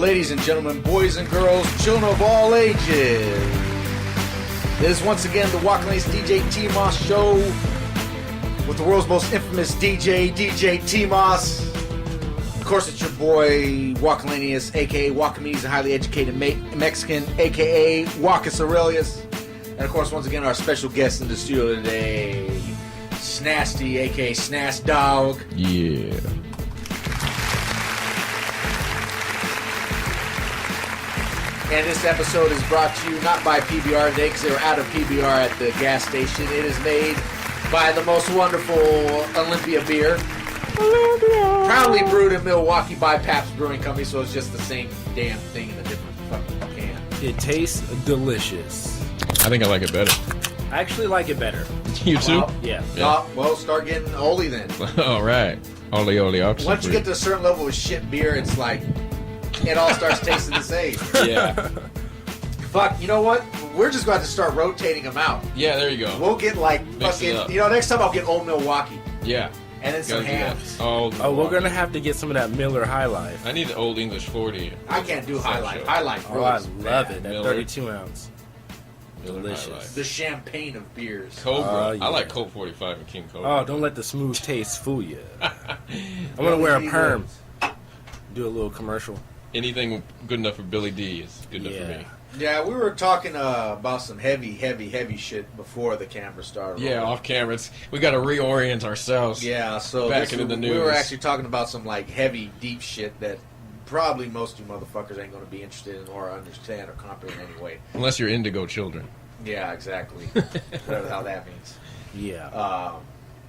Ladies and gentlemen, boys and girls, children of all ages. This is once again the Walkalanious DjTmoS show with the world's most infamous DJ, DjTmoS. Of course, it's your boy, Walkalanious, a.k.a. Walkalanious, a highly educated Mexican, a.k.a. Walkus Aurelius. And of course, once again, our special guest in the studio today, Shnaste, a.k.a. Shnaste Dog. Yeah. And this episode is brought to you not by PBR today, because they were out of PBR at the gas station. It is made by the most wonderful Olympia beer. Olympia! Proudly brewed in Milwaukee by Pabst Brewing Company, so it's just the same damn thing in a different fucking can. It tastes delicious. I think I like it better. I actually like it better. You too? Well, Yeah. well, start getting oldie then. All right. Oli oxygen. Once you get to a certain level of shit beer, it's like, it all starts tasting the same. Yeah. Fuck, you know what? We're just going to start rotating them out. Yeah, there you go. We'll get like Mix it fucking, up. you know, next time I'll get Old Milwaukee. Yeah. And then some Gotta do that. hams. Oh, we're gonna have to get some of that Miller High Life. I need the Old English 40. I can't do High Life. High Life Oh, really I is love bad. it. That Miller. 32 ounce. Miller High Delicious. Life. The champagne of beers. Cobra. Yeah. I like Colt 45 and King Cobra. Oh, don't let the smooth taste fool you. I'm gonna wear a perm. Do a little commercial. Anything good enough for Billy D is good enough for Yeah. me. Yeah, we were talking about some heavy shit before the camera started. Yeah, rolling. off camera. We got to reorient ourselves. Yeah, so Back into the we were news. actually talking about some like heavy, deep shit that probably most of you motherfuckers ain't going to be interested in or understand or comprehend anyway. Unless you're indigo children. Yeah, exactly. Whatever the hell that means. Yeah.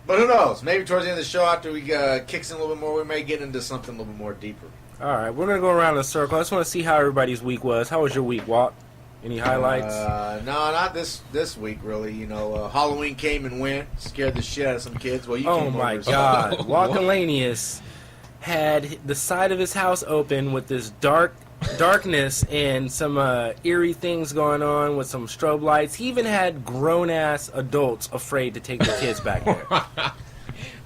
But who knows? Maybe towards the end of the show, after we kicks in a little bit more, we may get into something a little bit more deeper. All right, we're gonna go around in a circle. I just want to see how everybody's week was. How was your week, Walt? Any highlights? No, not this week, really. You know, Halloween came and went, scared the shit out of some kids. Well, you Oh came my over, so- God! Walkalanious had the side of his house open with this darkness and some eerie things going on with some strobe lights. He even had grown-ass adults afraid to take their kids back there.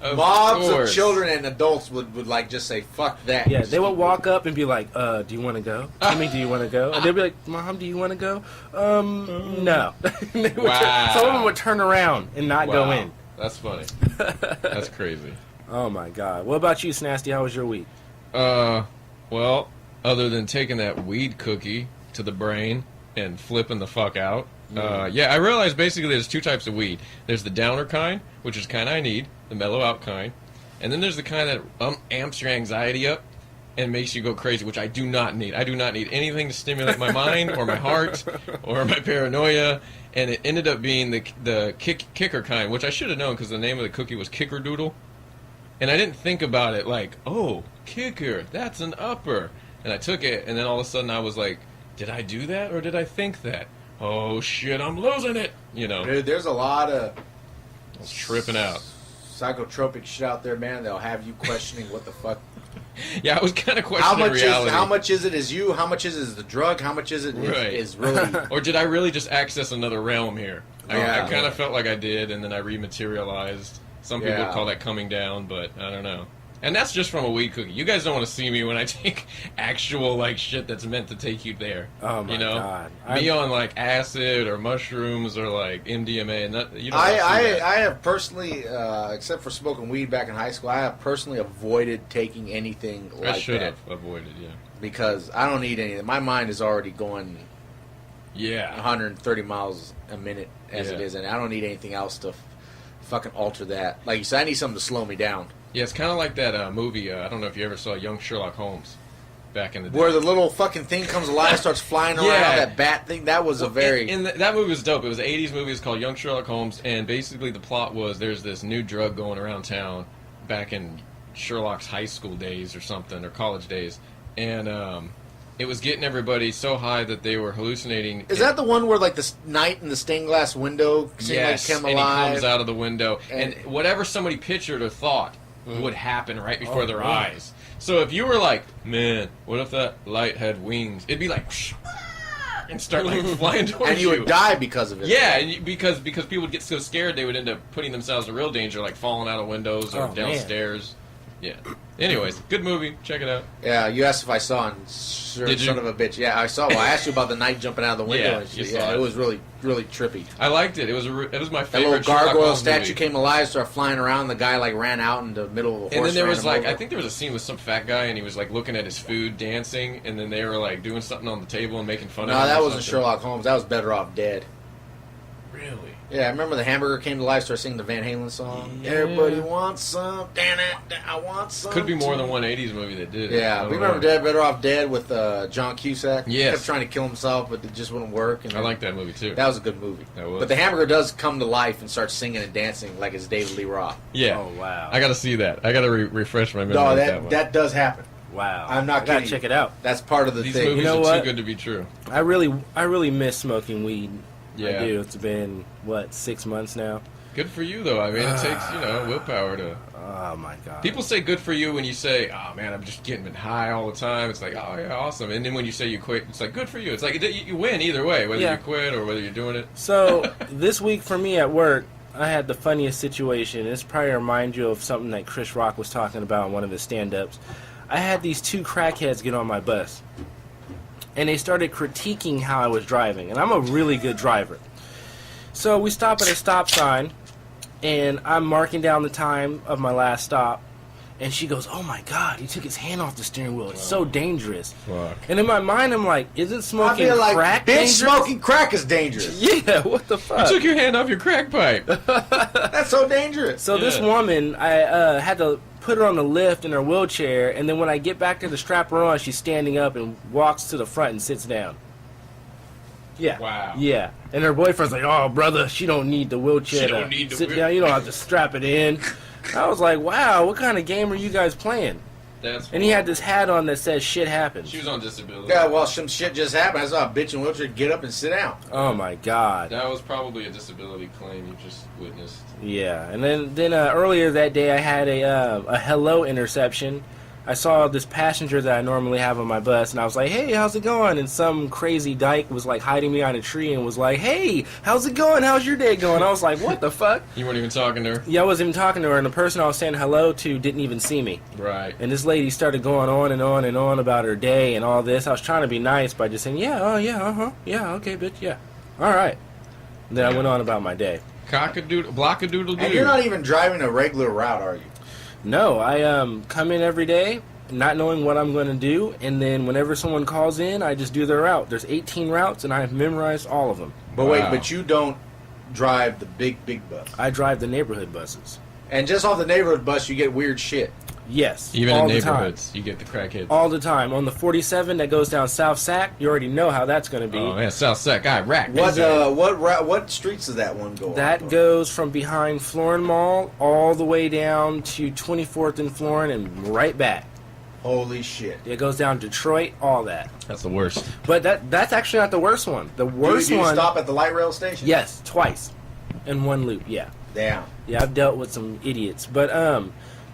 Mobs of course. children and adults would like just say fuck that. Yeah, Just they would keep walk up and be like, do you want to go? Timmy, do you want to go? And they'd be like, Mom, do you want to go? No. They would Wow. some of them would turn around and not go Wow. in. That's funny. That's crazy. Oh, my God. What about you, Shnaste? How was your week? Well, other than taking that weed cookie to the brain and flipping the fuck out, yeah, I realized basically there's two types of weed. There's the downer kind, which is kind I need, the mellow out kind, and then there's the kind that amps your anxiety up and makes you go crazy, which I do not need. I do not need anything to stimulate my mind or my heart or my paranoia, and it ended up being the kicker kind, which I should have known because the name of the cookie was Kicker Doodle. And I didn't think about it like, oh, kicker, that's an upper. And I took it, and then all of a sudden I was like, did I do that or did I think that? Oh, shit, I'm losing it. You know, Dude, there's a lot of I was tripping out. psychotropic shit out there, man. They'll have you questioning what the fuck. Yeah, I was kind of How questioning much reality. how much is it is you? How much is the drug? How much is it Right. is really? Or did I really just access another realm here? Yeah. I kind of felt like I did, and then I rematerialized. Some people Yeah. would call that coming down, but I don't know. And that's just from a weed cookie. You guys don't want to see me when I take actual like shit that's meant to take you there. Oh, my you know? God. Me on like acid or mushrooms or like MDMA, and that, you don't I wanna see that. I have personally, except for smoking weed back in high school, I have personally avoided taking anything I like should that have avoided, yeah. because I don't need anything. My mind is already going Yeah. 130 miles a minute as it Yeah. is, and I don't need anything else to fucking alter that. Like you said, I need something to slow me down. Yeah, it's kind of like that movie, I don't know if you ever saw Young Sherlock Holmes back in the day. Where the little fucking thing comes alive, starts flying around, Yeah. that bat thing, that was a very... That movie was dope. It was an 80s movie. It's called Young Sherlock Holmes, and basically the plot was there's this new drug going around town back in Sherlock's high school days or something, or college days, and it was getting everybody so high that they were hallucinating. Is that the one where, like, the knight in the stained glass window seemed Yes, like came and he alive? comes out of the window, and And- whatever somebody pictured or thought would happen right before Oh, their man. eyes. So if you were like, man, what if that light had wings? It'd be like, and start like flying towards And you would die because of it. Yeah, and because people would get so scared they would end up putting themselves in real danger, like falling out of windows or Oh, man. downstairs. Yeah. Anyways, good movie. Check it out. Yeah, you asked if I saw, and sure, Did you? son of a bitch. Yeah, I saw. Well, I asked you about the knight jumping out of the window. Yeah, and shit. you saw Yeah, it. it was really, really trippy. I liked it. It was my That favorite little Sherlock gargoyle Holmes statue movie. came alive, started flying around. The guy like ran out in the middle of a horse. And then there ran was him like, over. I think there was a scene with some fat guy, and he was like looking at his food, dancing, and then they were like doing something on the table and making fun of him. No, that or wasn't something. Sherlock Holmes. That was Better Off Dead. Really? Yeah, I remember the hamburger came to life, started singing the Van Halen song. Yeah. Everybody wants some. Damn it, I want some. Could be more too. than one '80s movie that did it. I Yeah, don't we remember know. Better Off Dead with John Cusack. Yes. He kept trying to kill himself, but it just wouldn't work. And I like that movie too. That was a good movie. That was. But the hamburger does come to life and start singing and dancing like it's David Lee Roth. Yeah. Oh, wow. I got to see that. I got to refresh my memory. No, with that one. that does happen. Wow. I'm not I gotta kidding check you. it out. That's part of the These thing. movies You know are what? too good to be true. I really miss smoking weed. Yeah. I do. It's been, 6 months now? Good for you, though. I mean, it takes willpower to. Oh, my God. People say good for you when you say, "Oh man, I'm just getting high all the time." It's like, "Oh yeah, awesome." And then when you say you quit, it's like, "Good for you." It's like you win either way, whether Yeah. you quit or whether you're doing it. So, this week for me at work, I had the funniest situation. This probably reminds you of something that Chris Rock was talking about in one of his stand-ups. I had these two crackheads get on my bus, and they started critiquing how I was driving, and I'm a really good driver. So we stop at a stop sign, and I'm marking down the time of my last stop, and she goes, "Oh my God, he took his hand off the steering wheel. It's so dangerous." Fuck. And in my mind, I'm like, "Isn't I smoking feel like crack bitch dangerous?" smoking crack is dangerous. Yeah, what the You fuck? took your hand off your crack pipe. That's so dangerous. So this Yeah. woman, I had to put her on the lift in her wheelchair, and then when I get back to the strap her on, she's standing up and walks to the front and sits down. Yeah. Wow. Yeah. And her boyfriend's like, "Oh, brother, she don't need the wheelchair She to don't need the sit wheel-" down. You don't have to strap it in." I was like, "Wow, what kind of game are you guys playing?" That's. And he had this hat on that says "Shit happens." She was on disability. Yeah, well, some shit just happened. I saw a bitch in a wheelchair get up and sit down. Oh my God. That was probably a disability claim you just witnessed. Yeah, and then earlier that day I had a hello interception. I saw this passenger that I normally have on my bus, and I was like, "Hey, how's it going?" And some crazy dyke was like hiding behind a tree and was like, "Hey, how's it going? How's your day going?" I was like, "What the fuck?" You weren't even talking to her. Yeah, I wasn't even talking to her, and the person I was saying hello to didn't even see me. Right. And this lady started going on and on and on about her day and all this. I was trying to be nice by just saying, "Yeah, oh yeah, yeah, okay, bitch, yeah, all right." And then I went on about my day. Cock-a-doodle, block-a-doodle-doo. And you're not even driving a regular route, are you? No, I come in every day not knowing what I'm going to do, and then whenever someone calls in, I just do their route. There's 18 routes, and I have memorized all of them. But Wow. wait, but you don't drive the big bus. I drive the neighborhood buses. And just off the neighborhood bus, you get weird shit. Yes, Even all in the time. neighborhoods, you get the crackheads. All the time. On the 47 that goes down South Sac, you already know how that's going to be. Oh man, South Sac, Iraq. What streets does that one go on? That goes from behind Florin Mall all the way down to 24th and Florin and right back. Holy shit. It goes down Detroit, all that. That's the worst. But that's actually not the worst one. The worst do you one. stop at the light rail station? Yes, twice. In one loop, yeah. Damn. Yeah, I've dealt with some idiots. But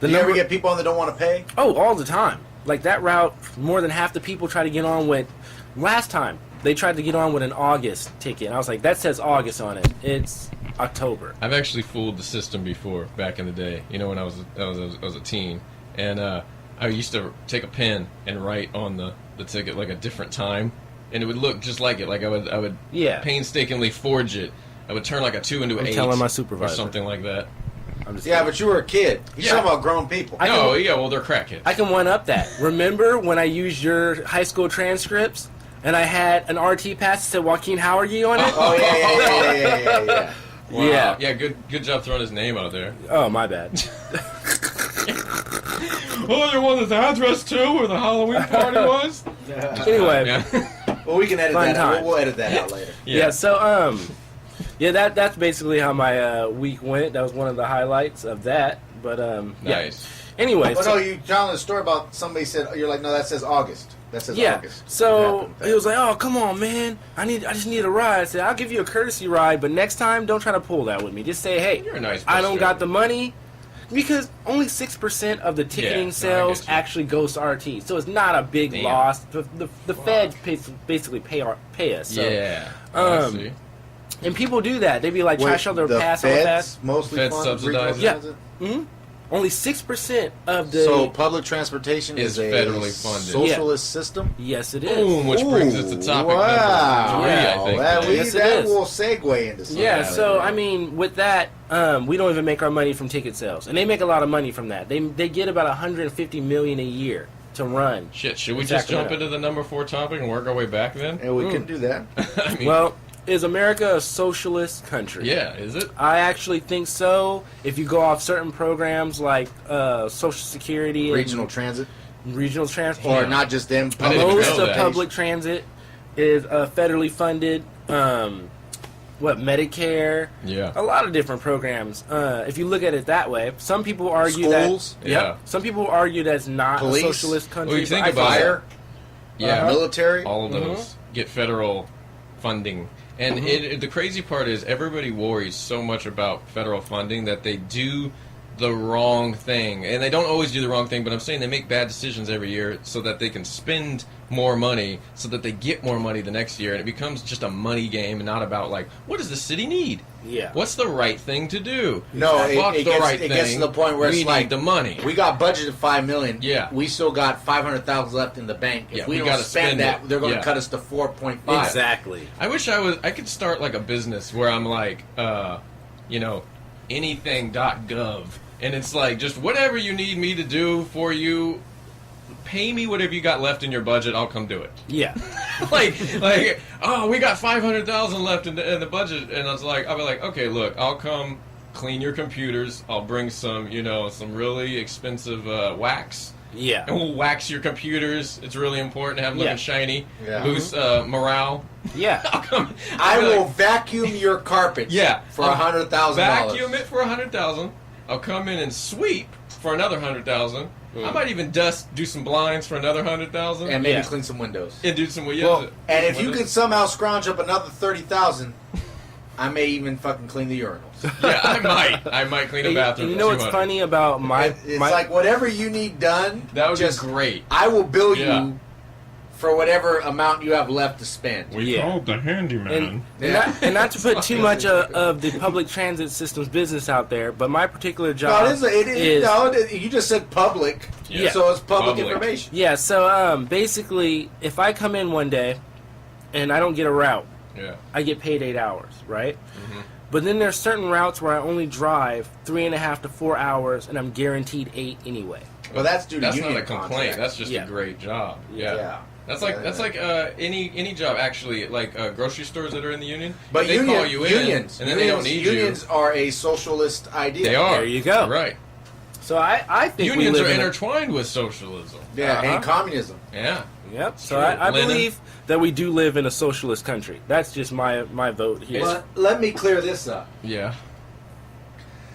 Do you ever get people on that don't want to pay? Oh, all the time. Like that route, more than half the people try to get on with. Last time, they tried to get on with an August ticket. And I was like, that says August on it. It's October. I've actually fooled the system before, back in the day. You know, when I was a teen, and I used to take a pen and write on the ticket like a different time, and it would look just like it. Like I would Yeah. painstakingly forge it. I would turn like a 2 into I'm 8 telling my or supervisor. something like that. I'm just Yeah, kidding. but you were a kid. You're Yeah. talking about grown people. No, yeah, well they're crackheads. I can one up that. Remember when I used your high school transcripts and I had an RT pass that said Joaquin Howard on it? Oh, yeah. Wow. Yeah. Yeah, good job throwing his name out there. Oh, my bad. Oh, you wanted the address too, where the Halloween party was? Anyway. Yeah. Well, we can edit Fun that out. times. We'll edit that out later. Yeah, so yeah, that's basically how my week went. That was one of the highlights of that. But yeah. Nice. Anyway, Oh, so, no, you telling a story about somebody said, you're like, no, that says August. That says yeah. August. So What happened? he was like, "Oh, come on, man. I just need a ride." I said, "I'll give you a courtesy ride, but next time don't try to pull that with me. Just say, hey, You're a nice I bus don't driver. got the money." Because only 6% of the Yeah, ticketing no, I sales get you. actually goes to RT, so it's not a big Damn. loss. The Fed basically pay us. So. Yeah. I Um, see. And people do that. They be like, try to show their the pass on feds fast. mostly Feds fund subsidize regional it? Yeah. transit? hmm Only 6% of the. So public transportation is a federally funded. socialist system? Yes, it is. Boom, which brings us to topic wow. number 3, Yeah. I think. That, Yes, it that is. will segue into something. Yeah, so I mean, with that, we don't even make our money from ticket sales, and they make a lot of money from that. They get about 150 million a year to run. Shit, should we in just jump Sacramento. into the number 4 topic and work our way back then? And we can do that. I mean, Well, is America a socialist country? yeah, is it? I actually think so. If you go off certain programs like Social Security and Regional transit. regional transport, Or not just them. I didn't even most know of that. public transit is federally funded. Medicare? Yeah. A lot of different programs. If you look at it that way, some people argue Schools? that. Yep. Yeah. Some people argue that's not Police? a socialist country. Well, you think but I about think- Fire. Yeah. Military. All of those get federal funding. And the crazy part is everybody worries so much about federal funding that they do the wrong thing. And they don't always do the wrong thing, but I'm saying they make bad decisions every year so that they can spend more money so that they get more money the next year. And it becomes just a money game and not about, like, what does the city need? Yeah. What's the right thing to do? No, Fuck it the gets- right it gets thing. to the point where we it's need like, the money. We got budgeted $5 million. Yeah. We still got 500,000 left in the bank. If Yeah, we we don't gotta spend spend that, it. they're going to Yeah. cut us to 4.5. Exactly. I wish I could start like a business where I'm like, anything.gov. And it's like, just whatever you need me to do for you, pay me whatever you got left in your budget, I'll come do it. Yeah. like, oh, we got 500,000 left in the budget. And I'll be like, okay, look, I'll come clean your computers. I'll bring some, some really expensive wax. Yeah. And we'll wax your computers. It's really important to have them looking Yeah. shiny. Yeah. Boost morale. Yeah. I'll come. I I'll be will like, vacuum your carpets Yeah. for I'll $100,000. vacuum it for 100,000. I'll come in and sweep for another 100,000. I might even do some blinds for another 100,000. And maybe Yeah. clean some windows. And do some Well, and if you windows. can somehow scrounge up another 30,000, I may even fucking clean the urinals. Yeah, I might clean a And bathroom. you for know what's 200. funny about It's like whatever you need done. That would just be great. I will bill Yeah. you for whatever amount you have left to spend. Yeah. called the handyman. And not to put too much of the public transit system's business out there, but my particular No, job you just said public, Yeah. so it's public Public. information. Yeah, so basically, if I come in one day and I don't get a route, Yeah. I get paid 8 hours, right? But then there's certain routes where I only drive 3.5 to 4 hours, and I'm guaranteed 8 anyway. Well, that's due to That's union not a complaint. contracts. That's just Yeah. a great job. Yeah. Yeah. That's like any job actually, like grocery stores that are in the union. But they call you unions, in, and then they don't need unions are a socialist idea. They are. There you go. Right. So I think Unions we are live in a- intertwined with socialism. Yeah, Uh-huh. and communism. Yeah. Yep. So True. I Lenin. believe that we do live in a socialist country. That's just my vote here. But let me clear this up. Yeah.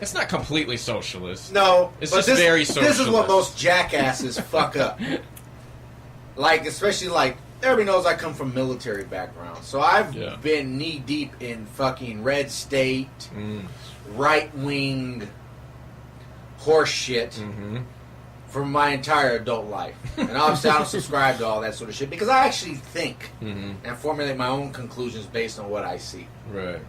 It's not completely socialist. No, It's but just this, very This is what socialist. most jackasses fuck up. Like, especially like everybody knows I come from military background, so I've Yeah. been knee deep in fucking red state, right wing horse shit for my entire adult life. And obviously I don't subscribe to all that sort of shit because I actually think and formulate my own conclusions based on what I see. Right.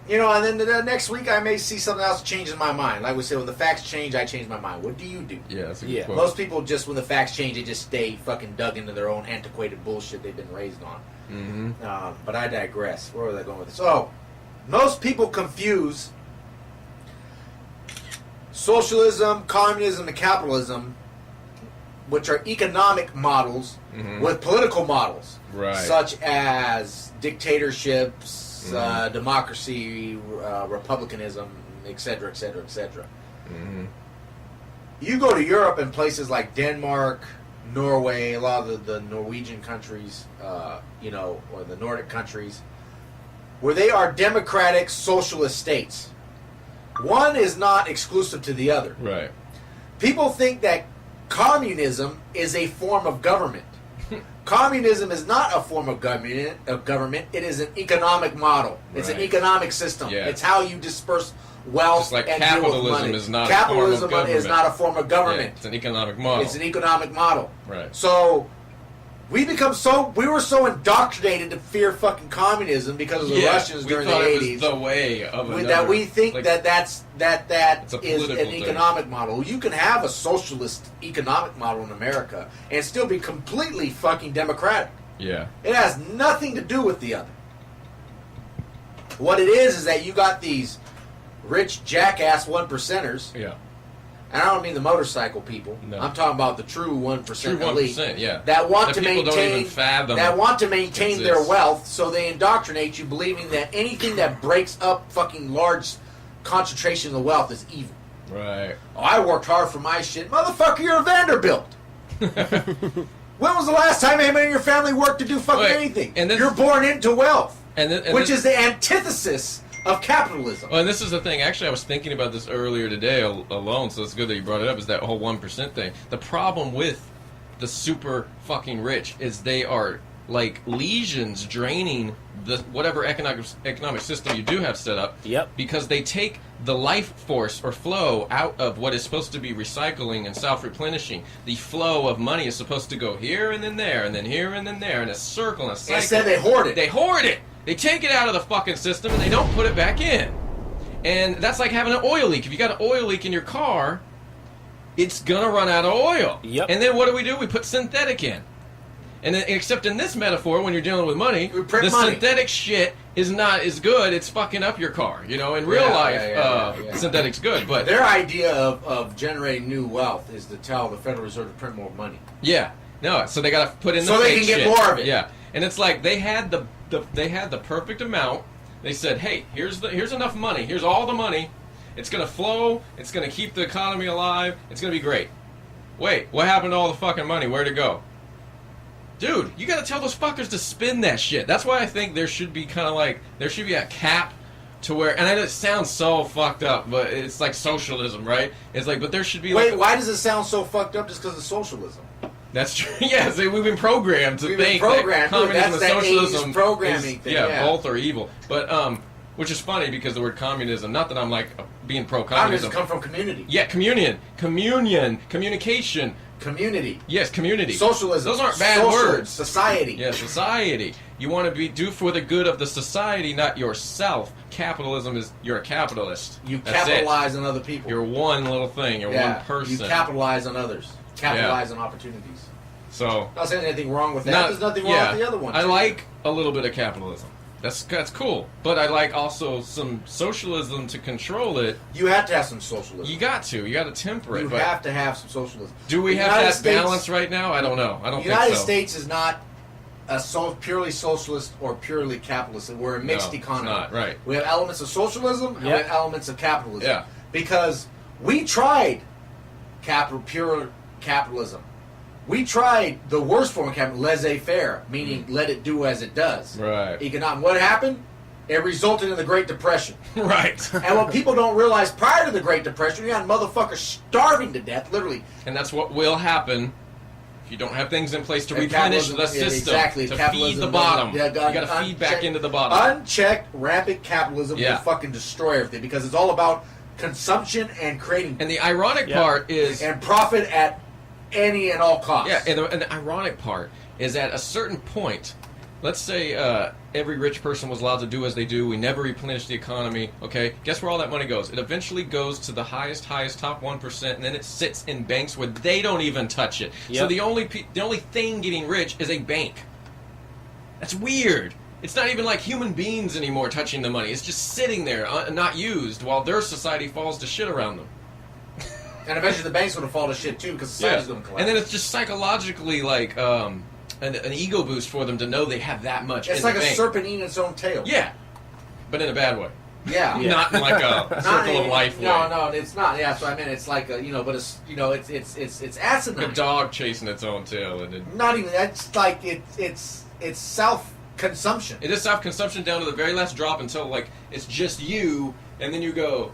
And then the next week I may see something else changes my mind. Like we say, when the facts change, I change my mind. What do you do? Yeah, that's a good Yeah. quote. Most people just, when the facts change, they just stay fucking dug into their own antiquated bullshit they've been raised on. But I digress. Where was I going with this? Oh, most people confuse socialism, communism, and capitalism, which are economic models, with political models. Right. Such as dictatorships, democracy, republicanism, etc., etc., etc. You go to Europe and places like Denmark, Norway, a lot of the Norwegian countries, or the Nordic countries, where they are democratic socialist states. One is not exclusive to the other. Right. People think that communism is a form of government. Communism is not a form of government. It is an economic model. It's an Right. economic system. Yeah. It's how you disperse wealth Just like and deal with capitalism money. is not Capitalism a form of is government. not a form of Yeah, government. it's an economic model. It's an economic model. Right. So We were so indoctrinated to fear fucking communism because of the Russians during the 80s. It was the way of another, that we think like, that it's a is an political thing. economic model. You can have a socialist economic model in America and still be completely fucking democratic. Yeah. It has nothing to do with the other. What it is that you got these rich jackass 1%ers. Yeah. And I don't mean the motorcycle people. No. I'm talking about the true 1% True 1%, elite. yeah. That want to people don't maintain even fathom that want to maintain their exists. wealth, so they indoctrinate you believing that anything that breaks up fucking large concentration of wealth is evil. Right. Oh, I worked hard for my shit. Motherfucker, you're a Vanderbilt. When was the last time anybody in your family worked to do fucking anything? And you're born into wealth, which is the antithesis of capitalism. Well, and this is the thing. Actually, I was thinking about this earlier today alone, so it's good that you brought it up, is that whole 1% thing. The problem with the super fucking rich is they are like lesions draining the whatever economic system you do have set up. Yep. Because they take the life force or flow out of what is supposed to be recycling and self-replenishing. The flow of money is supposed to go here and then there and then here and then there in a circle and a cycle. Instead, they hoard it. They hoard it. They take it out of the fucking system and they don't put it back in. And that's like having an oil leak. If you got an oil leak in your car, it's gonna run out of oil. Yep. And then what do? We put synthetic in. And then, except in this metaphor, when you're dealing with money, the synthetic shit is not as good. It's fucking up your car. You know, in real life, synthetic's good. But their idea of generating new wealth is to tell the Federal Reserve to print more money. Yeah. No. So they got to put in the so they fake can get shit. more of it. Yeah. And it's like they had the perfect amount. They said, "Hey, here's enough money. Here's all the money. It's going to flow. It's going to keep the economy alive. It's going to be great." Wait, what happened to all the fucking money? Where'd it go? Dude, you got to tell those fuckers to spend that shit. That's why I think there should be there should be a cap to where, and I know it sounds so fucked up, but it's like socialism, right? It's like, but there should be. Wait, why does it sound so fucked up? Just because of socialism? That's true. Yes, we've been programmed to think that communism and socialism programming thing. Yeah, both are evil. But which is funny because the word communism. Not that I'm like being pro-communism. Communism come from community. Yeah, communication, community. Yes, community. Socialism. Those aren't bad words. Society. Yeah, society. You want to do for the good of the society, not yourself. Capitalism is you're a capitalist. You That's capitalize it. on other people. You're one little thing. You're one person. You capitalize on others. Capitalize on opportunities. So not saying anything wrong with that. There's nothing wrong with the other one. I like a little bit of capitalism. That's cool. But I like also some socialism to control it. You have to have some socialism. You got to temper it. You have to have some socialism. Do we have that balance right now? I don't know. I don't think so. The United States is not a purely socialist or purely capitalist. We're a mixed economy. It's not, right. We have elements of socialism and we have elements of capitalism. Yeah. Because we tried pure capitalism. We tried the worst form of capitalism, laissez-faire, meaning let it do as it does. Right. What happened? It resulted in the Great Depression. Right. And what people don't realize, prior to the Great Depression, you had motherfuckers starving to death, literally. And that's what will happen if you don't have things in place to replenish the system, to feed the bottom. You got to feed back into the bottom. Unchecked, rampant capitalism will fucking destroy everything because it's all about consumption and creating. And the ironic part is... And profit at any and all costs. Yeah, and the ironic part is at a certain point, let's say every rich person was allowed to do as they do, we never replenish the economy, okay? Guess where all that money goes? It eventually goes to the highest top 1%, and then it sits in banks where they don't even touch it. Yep. So the only thing getting rich is a bank. That's weird. It's not even like human beings anymore touching the money. It's just sitting there, not used, while their society falls to shit around them. And eventually the bank's going to fall to shit too because society's going to collapse. And then it's just psychologically like an ego boost for them to know they have that much. It's like a serpent eating its own tail. Yeah, but in a bad way. Yeah, not in like a circle of life way. No, it's not. Yeah, so I mean, it's like but it's it's asinine. A dog chasing its own tail, and it, not even that's like it's self-consumption. It is self-consumption down to the very last drop until like it's just you, and then you go,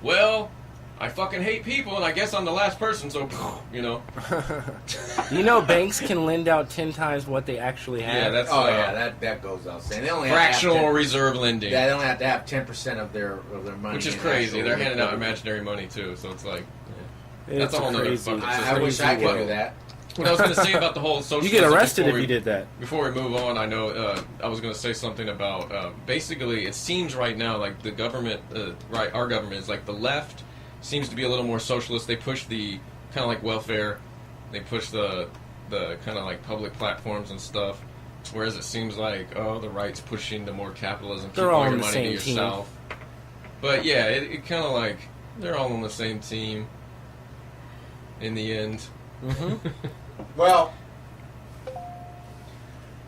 well, I fucking hate people, and I guess I'm the last person, so, you know. Banks can lend out 10 times what they actually have. Yeah, that's... that goes out saying. They only fractional reserve lending. Yeah, they only have to have 10% of their money. Which is crazy. They're handing out imaginary money, too, so it's like... Yeah. That's a whole nother fucking system. I wish I could do that. What I was going to say about the whole socialism... You get arrested if you did that. Before we move on, I know I was going to say something about... basically, it seems right now like the government, our government is like the left seems to be a little more socialist. They push the kind of like welfare. They push the kind of like public platforms and stuff. Whereas it seems like, the right's pushing the more capitalism. They're keep all all on your the money same to yourself. But yeah, it kind of like they're all on the same team in the end. Mm-hmm. Well,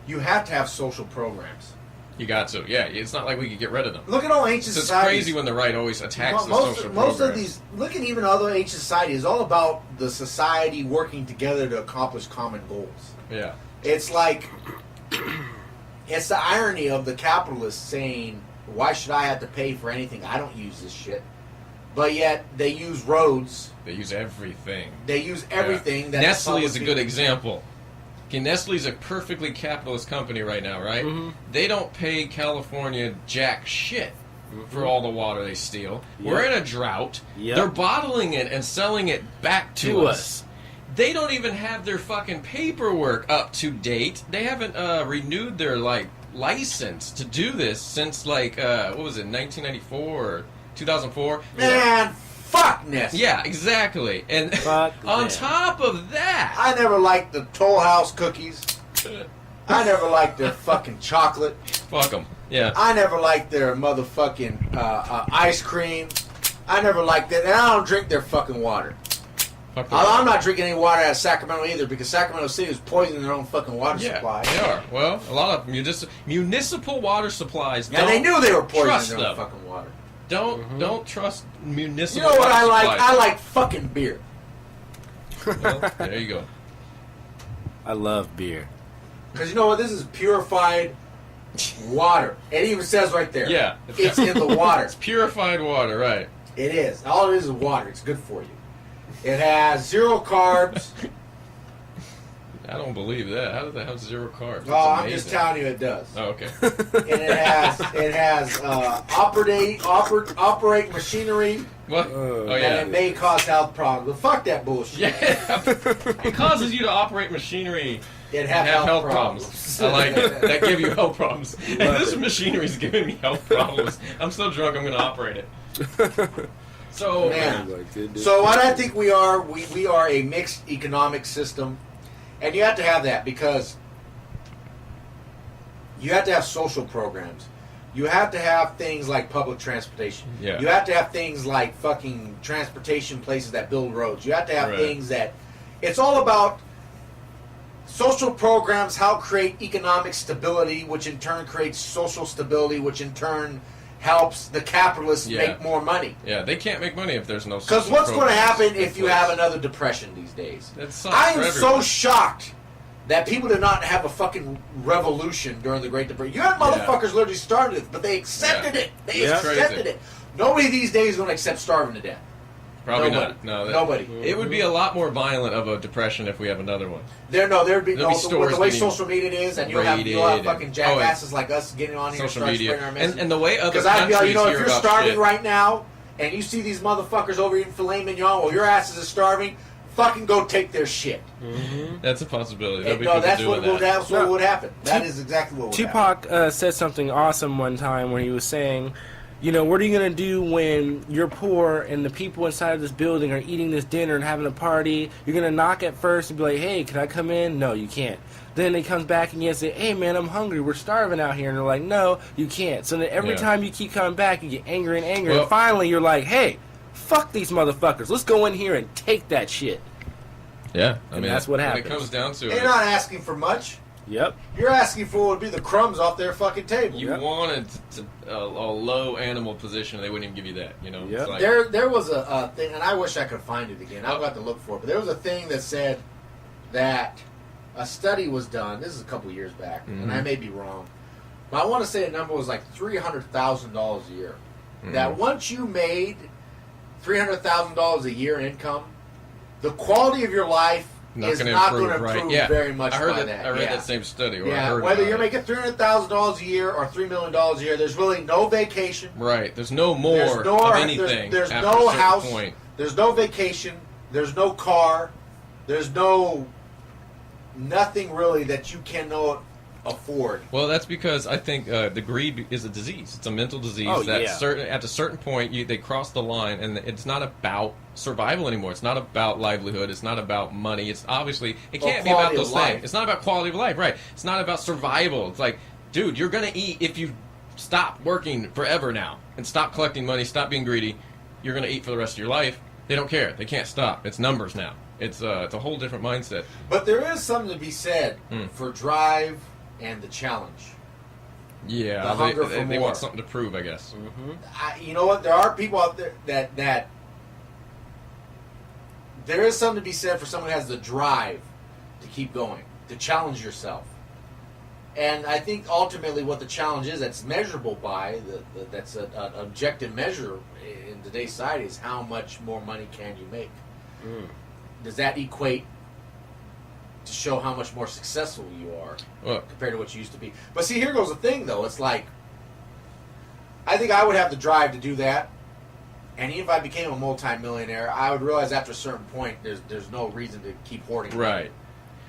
you have to have social programs. You got to. Yeah, it's not like we could get rid of them. Look at all ancient So it's societies. crazy when the right always attacks the social Most programs. of these, look at even other ancient societies, it's all about the society working together to accomplish common goals. Yeah. It's like, it's the irony of the capitalists saying, why should I have to pay for anything? I don't use this shit. But yet, they use roads. They use everything. They use everything. Yeah. That Nestle is a people- good example. Okay, Nestle is a perfectly capitalist company right now, right? Mm-hmm. They don't pay California jack shit for all the water they steal. Yep. We're in a drought. Yep. They're bottling it and selling it back to us. They don't even have their fucking paperwork up to date. They haven't renewed their license to do this since what was it, 1994 or 2004? Man, fuck Nestle. Yeah, exactly. And Fuck on them. top of that, I never liked the Toll House cookies. I never liked their fucking chocolate. fuck them. Yeah. I never liked their motherfucking ice cream. I never liked it. And I don't drink their fucking water. Fuck them. I'm not drinking any water out of Sacramento either because Sacramento City is poisoning their own fucking water Yeah, supply. they are. Well, a lot of municipal water supplies. And they knew they were trust poisoning their own them. fucking water. Don't trust You municipal. know what I water like? supplies. I like fucking beer. Well, there you go. I love beer. Because you know what? This is purified water. It even says right there. Yeah. It's in the water. It's purified water, right? It is. All it is water. It's good for you. It has 0 carbs. I don't believe that. How does that have 0 carbs? Oh, That's I'm amazing. just telling you it does. Oh, okay. And it has operate machinery, What? Oh, Oh, and yeah. it may cause health problems. But fuck that bullshit. Yeah. It causes you to operate machinery It and have have health problems. problems. I like it. That give you health problems. And this machinery is giving me health problems. I'm so drunk I'm going to operate it. So, Man. So what I think we are a mixed economic system, and you have to have that because you have to have social programs. You have to have things like public transportation. Yeah. You have to have things like fucking transportation places that build roads. You have to have Right. things that... It's all about social programs, how create economic stability, which in turn creates social stability, which in turn helps the capitalists Yeah. make more money. yeah, they can't make money if there's no Because social what's going to programs happen in if you place. have another depression these days? That sucks I for am everyone. so shocked that people did not have a fucking revolution during the Great Depression. You had motherfuckers literally started it, but they accepted Yeah. it. They Yeah. accepted Crazy. it. Nobody these days is going to accept starving to death. Probably Nobody. not. No, Nobody. It would be a lot more violent of a depression if we have another one. There'd be There'll be stores the way getting social media is, and you'll have raided fucking and- jackasses like us getting on here and Social start media. spreading our message. And the way other Because I'd be countries like, if hear you're about starving shit. right now, and you see these motherfuckers over eating filet mignon while your asses are starving, fucking go take their shit. That's a possibility. There'll be No, people that's doing what that. would happen. That is exactly what would happen. Tupac said something awesome one time where he was saying, you know, what are you going to do when you're poor and the people inside of this building are eating this dinner and having a party? You're going to knock at first and be like, hey, can I come in? No, you can't. Then he comes back and you say, hey, man, I'm hungry. We're starving out here. And they're like, no, you can't. So then every Yeah. time you keep coming back, you get angry and angry. Well- And finally, you're like, hey, fuck these motherfuckers. Let's go in here and take that shit. Yeah, I And mean that's what when happens. it comes down to You're it. not asking for much. Yep. You're asking for what would be the crumbs off their fucking table. You Yep. wanted a low animal position, they wouldn't even give you that. You know, Yep. it's like, There was a thing, and I wish I could find it again. I'll have to look for it. But there was a thing that said that a study was done. This is a couple years back, and I may be wrong. But I want to say the number was like $300,000 a year. That once you made $300,000 a year income, the quality of your life is gonna not going to right? improve Yeah, very much I heard by that. that. I read Yeah. that same study. Or I Yeah, heard whether about you're it. making $300,000 a year or $3 million a year, there's really no vacation. Right. There's no more There's no, of anything. There's after no a certain house. Point. There's no vacation. There's no car. There's no nothing really that you cannot afford. Well, that's because I think the greed is a disease. It's a mental disease that at a certain point they cross the line, and it's not about survival anymore. It's not about livelihood. It's not about money. It's obviously it can't be about those things. It's not about quality of life, right? It's not about survival. It's like, dude, you're gonna eat if you stop working forever now and stop collecting money, stop being greedy. You're gonna eat for the rest of your life. They don't care. They can't stop. It's numbers now. It's a whole different mindset. But there is something to be said for drive and the challenge. Yeah, the hunger for they more. want something to prove, I guess. You know what? There are people out there that there is something to be said for someone who has the drive to keep going, to challenge yourself. And I think ultimately what the challenge is, that's measurable by, that's an objective measure in today's society, is how much more money can you make. Does that equate to show how much more successful you are compared to what you used to be? But see, here goes the thing, though. It's like, I think I would have the drive to do that. And even if I became a multimillionaire, I would realize after a certain point, there's no reason to keep hoarding money. Right.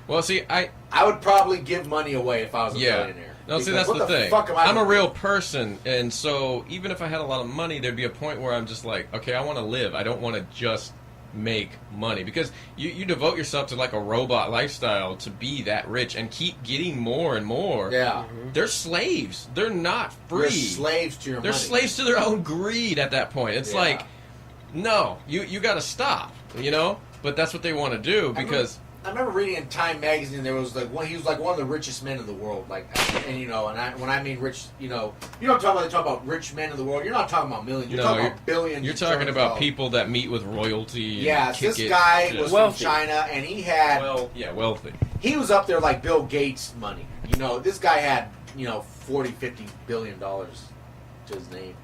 Well, see, I would probably give money away if I was a millionaire. No, see, that's the thing. I'm a real person, and so even if I had a lot of money, there'd be a point where I'm just like, okay, I want to live. I don't want to just make money, because you devote yourself to like a robot lifestyle to be that rich and keep getting more and more. Yeah. They're slaves. They're not free. They're slaves to your money. They're slaves to their own greed at that point. It's like, no, you got to stop, you know? But that's what they want to do, because I remember reading in Time magazine, there was like he was like one of the richest men in the world, like, and you know, when I mean rich, you don't talk about rich men in the world. You're not talking about millions. You're talking about billions. You're talking about people that meet with royalty. Yeah, this guy was from China, and he had wealthy. He was up there like Bill Gates money. You know, this guy had 40, 50 billion dollars to his name.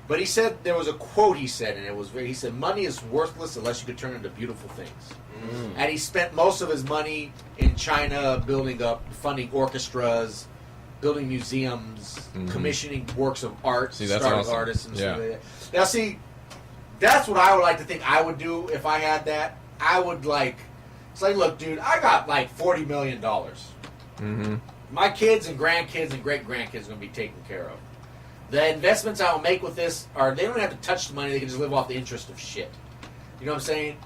But he said, there was a quote he said, and he said, money is worthless unless you can turn it into beautiful things. And he spent most of his money in China funding orchestras, building museums, commissioning works of art, starting artists and stuff like that. Now, see, that's what I would like to think I would do if I had that. I would it's like, look, dude, I got like $40 million. My kids and grandkids and great-grandkids are going to be taken care of. The investments I will make with this they don't have to touch the money, they can just live off the interest of shit. You know what I'm saying?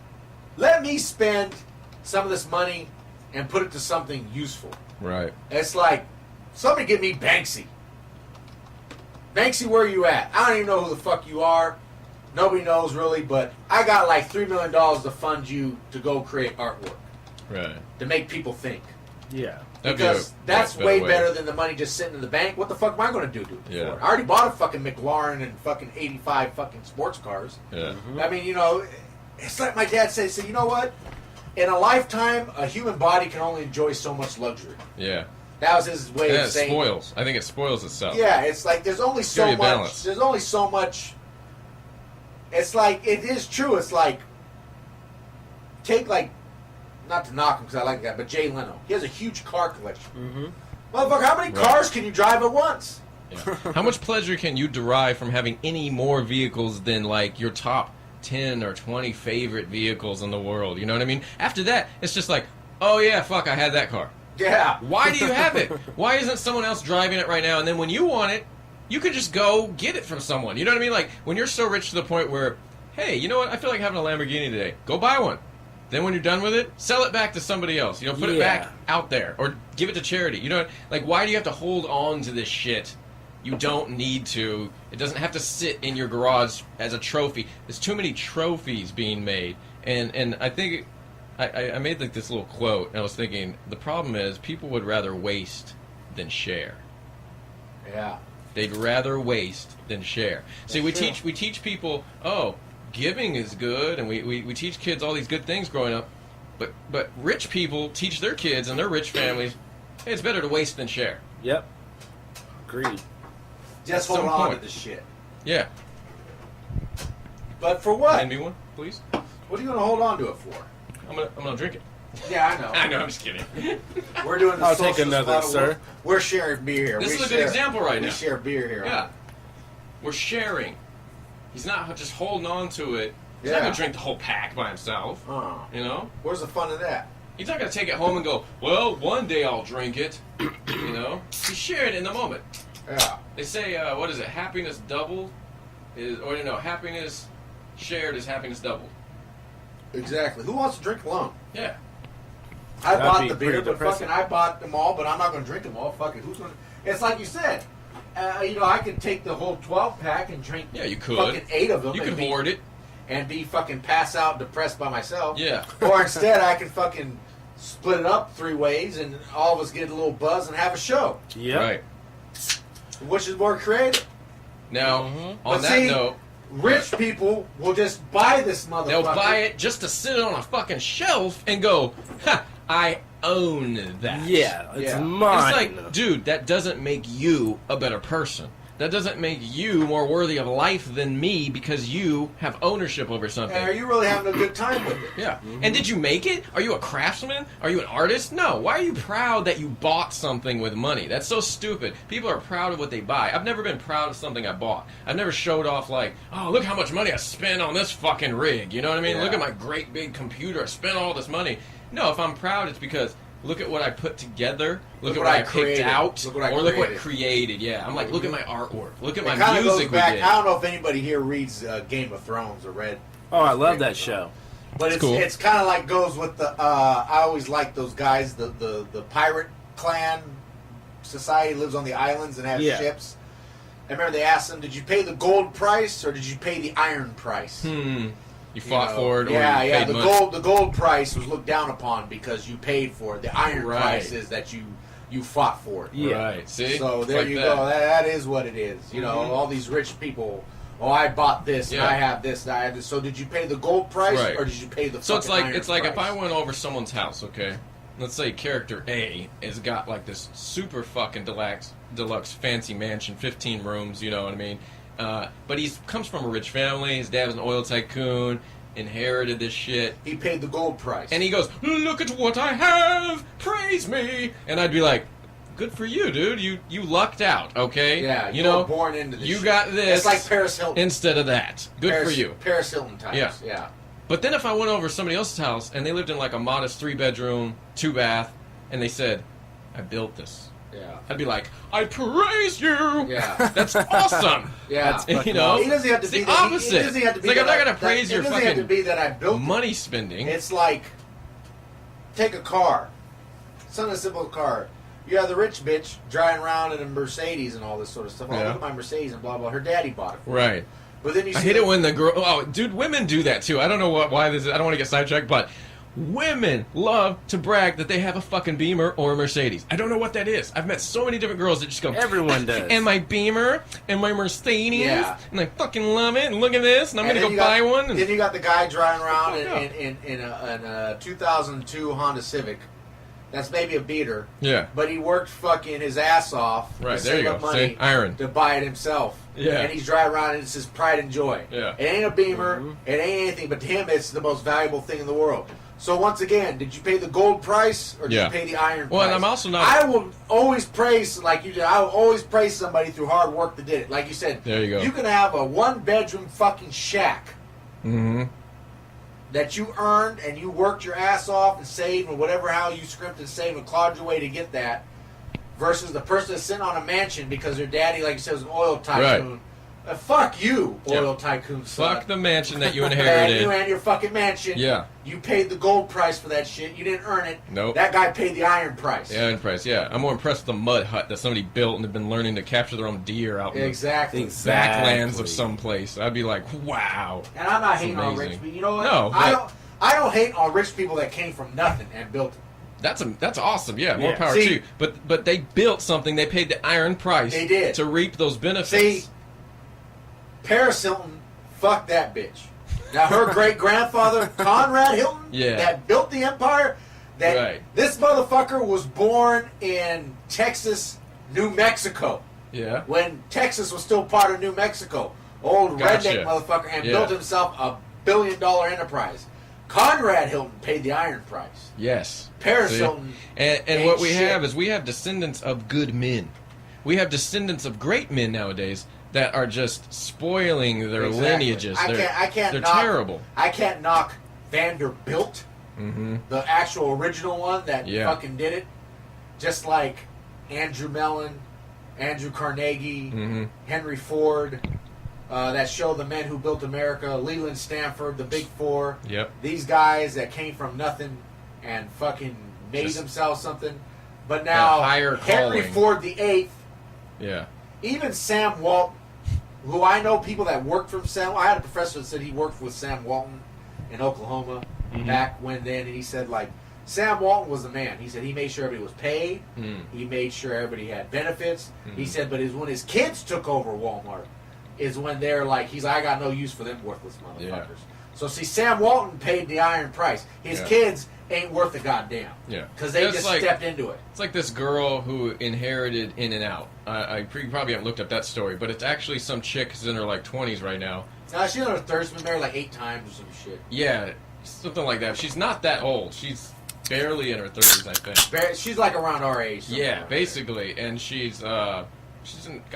Let me spend some of this money and put it to something useful. Right. It's like, somebody give me Banksy. Banksy, where are you at? I don't even know who the fuck you are. Nobody knows really, but I got like $3 million to fund you to go create artwork. Right. To make people think. Yeah. Because that's way better than the money just sitting in the bank. What the fuck am I going to do for it? I already bought a fucking McLaren and fucking 85 fucking sports cars. Yeah. I mean, it's like my dad said, you know what? In a lifetime, a human body can only enjoy so much luxury. Yeah. That was his way of saying. Spoils. I think it spoils itself. Yeah, it's like there's only so much. Balance. There's only so much. It's like, it is true. It's like, take not to knock him because I like that, but Jay Leno. He has a huge car collection. Motherfucker, how many cars can you drive at once? Yeah. How much pleasure can you derive from having any more vehicles than like your top 10 or 20 favorite vehicles in the world? You know what I mean? After that, it's just like, oh yeah, fuck, I had that car. Yeah. Why do you have it? Why isn't someone else driving it right now? And then when you want it, you could just go get it from someone. You know what I mean? Like, when you're so rich to the point where, hey, you know what? I feel like having a Lamborghini today. Go buy one. Then when you're done with it, sell it back to somebody else. Put it back out there. Or give it to charity. You know, like, why do you have to hold on to this shit? You don't need to. It doesn't have to sit in your garage as a trophy. There's too many trophies being made. And I think I made like this little quote, and I was thinking, the problem is people would rather waste than share. Yeah. They'd rather waste than share. See, we teach people, giving is good, and we teach kids all these good things growing up, but rich people teach their kids and their rich families, hey, it's better to waste than share. Yep. Agreed. Just hold on to the shit. Yeah. But for what? Hand me one, please. What are you going to hold on to it for? I'm gonna drink it. Yeah, I know. I know, I'm just kidding. We're doing the I'll take another, sir. We're sharing beer here. This is a good example right now. We share beer here. Yeah. We're sharing. He's not just holding on to it. He's not going to drink the whole pack by himself. You know? Where's the fun of that? He's not gonna take it home and go, well, one day I'll drink it. You know, he shared it in the moment. Yeah. They say, what is it? Happiness doubled happiness shared is happiness doubled. Exactly. Who wants to drink alone? Yeah. I That'd bought be the beer, pretty but depressing. fucking I bought them all, but I'm not going to drink them all. Fuck it. Who's going to? It's like you said. I could take the whole 12-pack and drink. Yeah, you could. Fucking 8 of them. You could hoard it. And be fucking pass out depressed by myself. Yeah. Or instead, I can fucking split it up 3 ways, and all of us get a little buzz and have a show. Yep. Right. Which is more creative. Now, Mhm. on But that see, note, rich people will just buy this motherfucker. they'll buy it just to sit it on a fucking shelf and go, ha, I own that. Yeah, it's Yeah. mine. It's like, dude, that doesn't make you a better person. That doesn't make you more worthy of life than me because you have ownership over something. And are you really having a good time with it? Yeah. And did you make it? Are you a craftsman? Are you an artist? No. Why are you proud that you bought something with money? That's so stupid. People are proud of what they buy. I've never been proud of something I bought. I've never showed off like, oh, look how much money I spent on this fucking rig. You know what I mean? Yeah. Look at my great big computer. I spent all this money. No, if I'm proud, it's because look at what I put together. Look at what I picked created. out. Look what I or look what created. created. Yeah. I'm like, look at my artwork. Look at It my kind of goes music we back. did. I don't know if anybody here reads Game of Thrones or read, oh, I love that show. but cool. it's kind of like goes with the. I always like those guys. The pirate clan society lives on the islands and has Yeah. ships. I remember they asked them, "Did you pay the gold price or did you pay the iron price?" You fought know, for it or yeah, you yeah. paid The money. gold price was looked down upon because you paid for it. The iron Right. price is that you fought for it. Yeah. Right. See? So It's there like you that. go. That is what it is. You know, all these rich people. Oh, I bought this. Yeah. And I have this. And I have this. So did you pay the gold price Right. or did you pay the? So it's fucking like iron if price? I went over someone's house, okay? Let's say character A has got like this super fucking deluxe fancy mansion, 15 rooms, you know what I mean? But he comes from a rich family. His dad was an oil tycoon, inherited this shit. He paid the gold price. And he goes, look at what I have, praise me. And I'd be like, good for you, dude. You lucked out, okay? yeah, you were know, born into this. you shit. got this It's like Paris Hilton. instead of that. Good Paris, for you. Paris Hilton types. Yeah. Yeah. But then if I went over to somebody else's house and they lived in like a modest 3-bedroom, 2-bath, and they said, I built this. Yeah. I'd be like, I praise you. Yeah. That's awesome. Yeah. That's You fucking know, He doesn't have to it's be the that- opposite. It doesn't have to It's be like I'm that not gonna praise your It doesn't have to fucking be that I built it. money spending. It's like, take a car. It's not a simple car. You have the rich bitch driving around in a Mercedes and all this sort of stuff. Oh, Yeah. look at my Mercedes and blah, blah. Her daddy bought it for her. Right. But then you see I hate it when the girl. Oh, dude, women do that too. I don't know why this is. I don't want to get sidetracked, but women love to brag that they have a fucking Beamer or a Mercedes. I don't know what that is. I've met so many different girls that just go, Everyone does. and my Beamer and my Mercedes, Yeah. and I fucking love it. And look at this, and I'm And gonna then go you buy got- one. And, Then you got the guy driving around Fuck up. in a 2002 Honda Civic. That's maybe a beater. yeah. But he worked fucking his ass off Right, to there save you up go. money See? Iron. to buy it himself. Yeah. And he's driving around and it's his pride and joy. Yeah. It ain't a Beamer. It ain't anything. But to him, it's the most valuable thing in the world. So once again, did you pay the gold price or did Yeah. you pay the iron Well, price? and I'm also not- I will always praise, like you did, I will always praise somebody through hard work that did it. Like you said, There you go. You can have a one-bedroom fucking shack Mm-hmm. that you earned and you worked your ass off and saved and whatever how you scrimped and saved and clawed your way to get that versus the person that's sitting on a mansion because their daddy, like you said, was an oil tycoon. Fuck you, oil tycoon son. Fuck the mansion that you And inherited. you and your fucking mansion. Yeah. You paid the gold price for that shit. You didn't earn it. Nope. That guy paid the iron price. The iron price, yeah. I'm more impressed with the mud hut that somebody built and they've been learning to capture their own deer out in Exactly. the backlands of some place. I'd be like, wow. And I'm not That's hating on rich amazing. people. You know what? No, I don't hate on rich people that came from nothing and built it. That's awesome. Yeah, more Yeah. power See- to you. But they built something. They paid the iron price. They did. To reap those benefits. See, Paris Hilton, fuck that bitch. Now her great grandfather Conrad Hilton, Yeah. that built the empire. That Right. this motherfucker was born in Texas, New Mexico, Yeah. when Texas was still part of New Mexico. Old Gotcha. redneck motherfucker, and Yeah. built himself a billion-dollar enterprise. Conrad Hilton paid the iron price. Yes. Paris See? Hilton. And ain't what we shit. have is we have descendants of good men. We have descendants of great men nowadays that are just spoiling their Exactly. lineages. I can't They're knock, terrible. I can't knock Vanderbilt the actual original one that Yeah. fucking did it, just like Andrew Mellon, Andrew Carnegie, Henry Ford, that show The Men Who Built America, Leland Stanford, the Big Four. Yep. These guys that came from nothing and fucking made Just themselves something. But now a higher Henry calling. Ford the Eighth, Yeah. even Sam Walton, who I know people that worked from Sam. I had a professor that said he worked with Sam Walton in Oklahoma back when then, and he said like Sam Walton was the man. He said he made sure everybody was paid. He made sure everybody had benefits. He said, but it was when his kids took over Walmart is when they're like, he's like, I got no use for them worthless motherfuckers. Yeah. So see, Sam Walton paid the iron price. His kids ain't worth a goddamn. Yeah. Because they It's just like- stepped into it. It's like this girl who inherited In and Out. You probably haven't looked up that story, but it's actually some chick who's in her like 20s right now. She's on her third. She's been married like 8 times or some shit. Yeah, something like that. She's not that old. She's barely in her 30s, I think. She's like around our age. somewhere Yeah, around basically, and she's got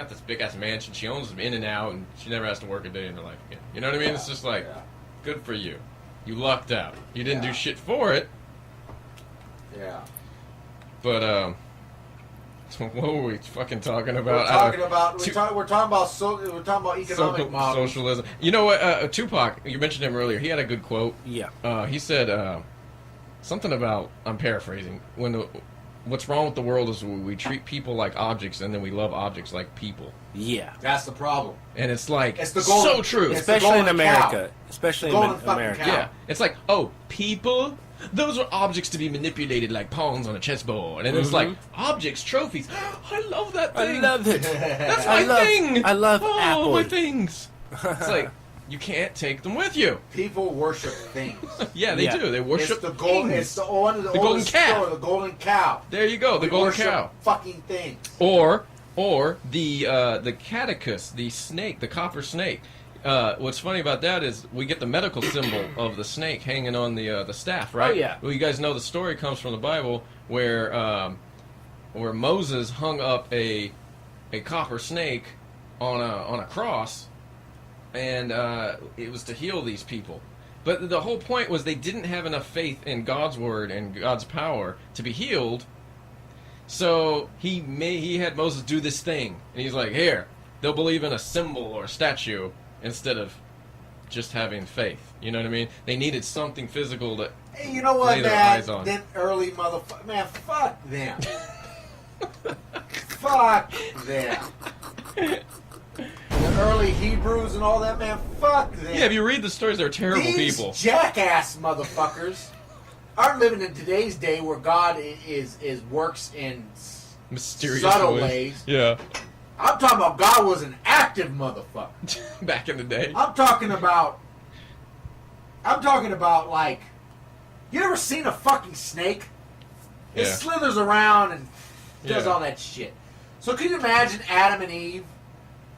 this big ass mansion. She owns them In and Out, and she never has to work a day in her life again. You know what I mean? It's just like, good for you. You lucked out. You didn't do shit for it. there. Yeah. But what were we fucking talking about? We're talking about economic models. Socialism. You know what? Tupac, you mentioned him earlier. He had a good quote. Yeah. He said something about, I'm paraphrasing, what's wrong with the world is we treat people like objects and then we love objects like people. Yeah. That's the problem. And it's like, It's the golden- so true. it's the Especially in golden America. cow. Especially Golden in fucking America. cow. Yeah. It's like, oh, people? Those are objects to be manipulated like pawns on a chessboard. And it's like, objects, trophies. I love that I thing. love it. That's my thing. I love oh, Apple. my things. It's like, you can't take them with you. People worship things. Yeah, they Yeah. do. They worship It's the golden. things. It's the one of the golden oldest calf. story, the golden cow. There you go, the We golden worship cow. Fucking things. Or the catechus, the snake, the copper snake. What's funny about that is we get the medical symbol of the snake hanging on the staff, right? Oh, yeah. Well, you guys know the story comes from the Bible where Moses hung up a copper snake on a cross, and it was to heal these people. But the whole point was they didn't have enough faith in God's word and God's power to be healed. So he had Moses do this thing, and he's like, here, they'll believe in a symbol or a statue instead of just having faith. You know what I mean? They needed something physical to Hey, you know what, lay their man? eyes on. Them early motherfuckers. Man, fuck them. Fuck them. The early Hebrews and all that, man. Fuck them. Yeah, if you read the stories, they're terrible These people. jackass motherfuckers aren't living in today's day where God is works in Mysterious subtle ways. Yeah. I'm talking about God was an active motherfucker. Back in the day. I'm talking about like, you ever seen a fucking snake? It Yeah. slithers around and does Yeah. all that shit. So can you imagine Adam and Eve?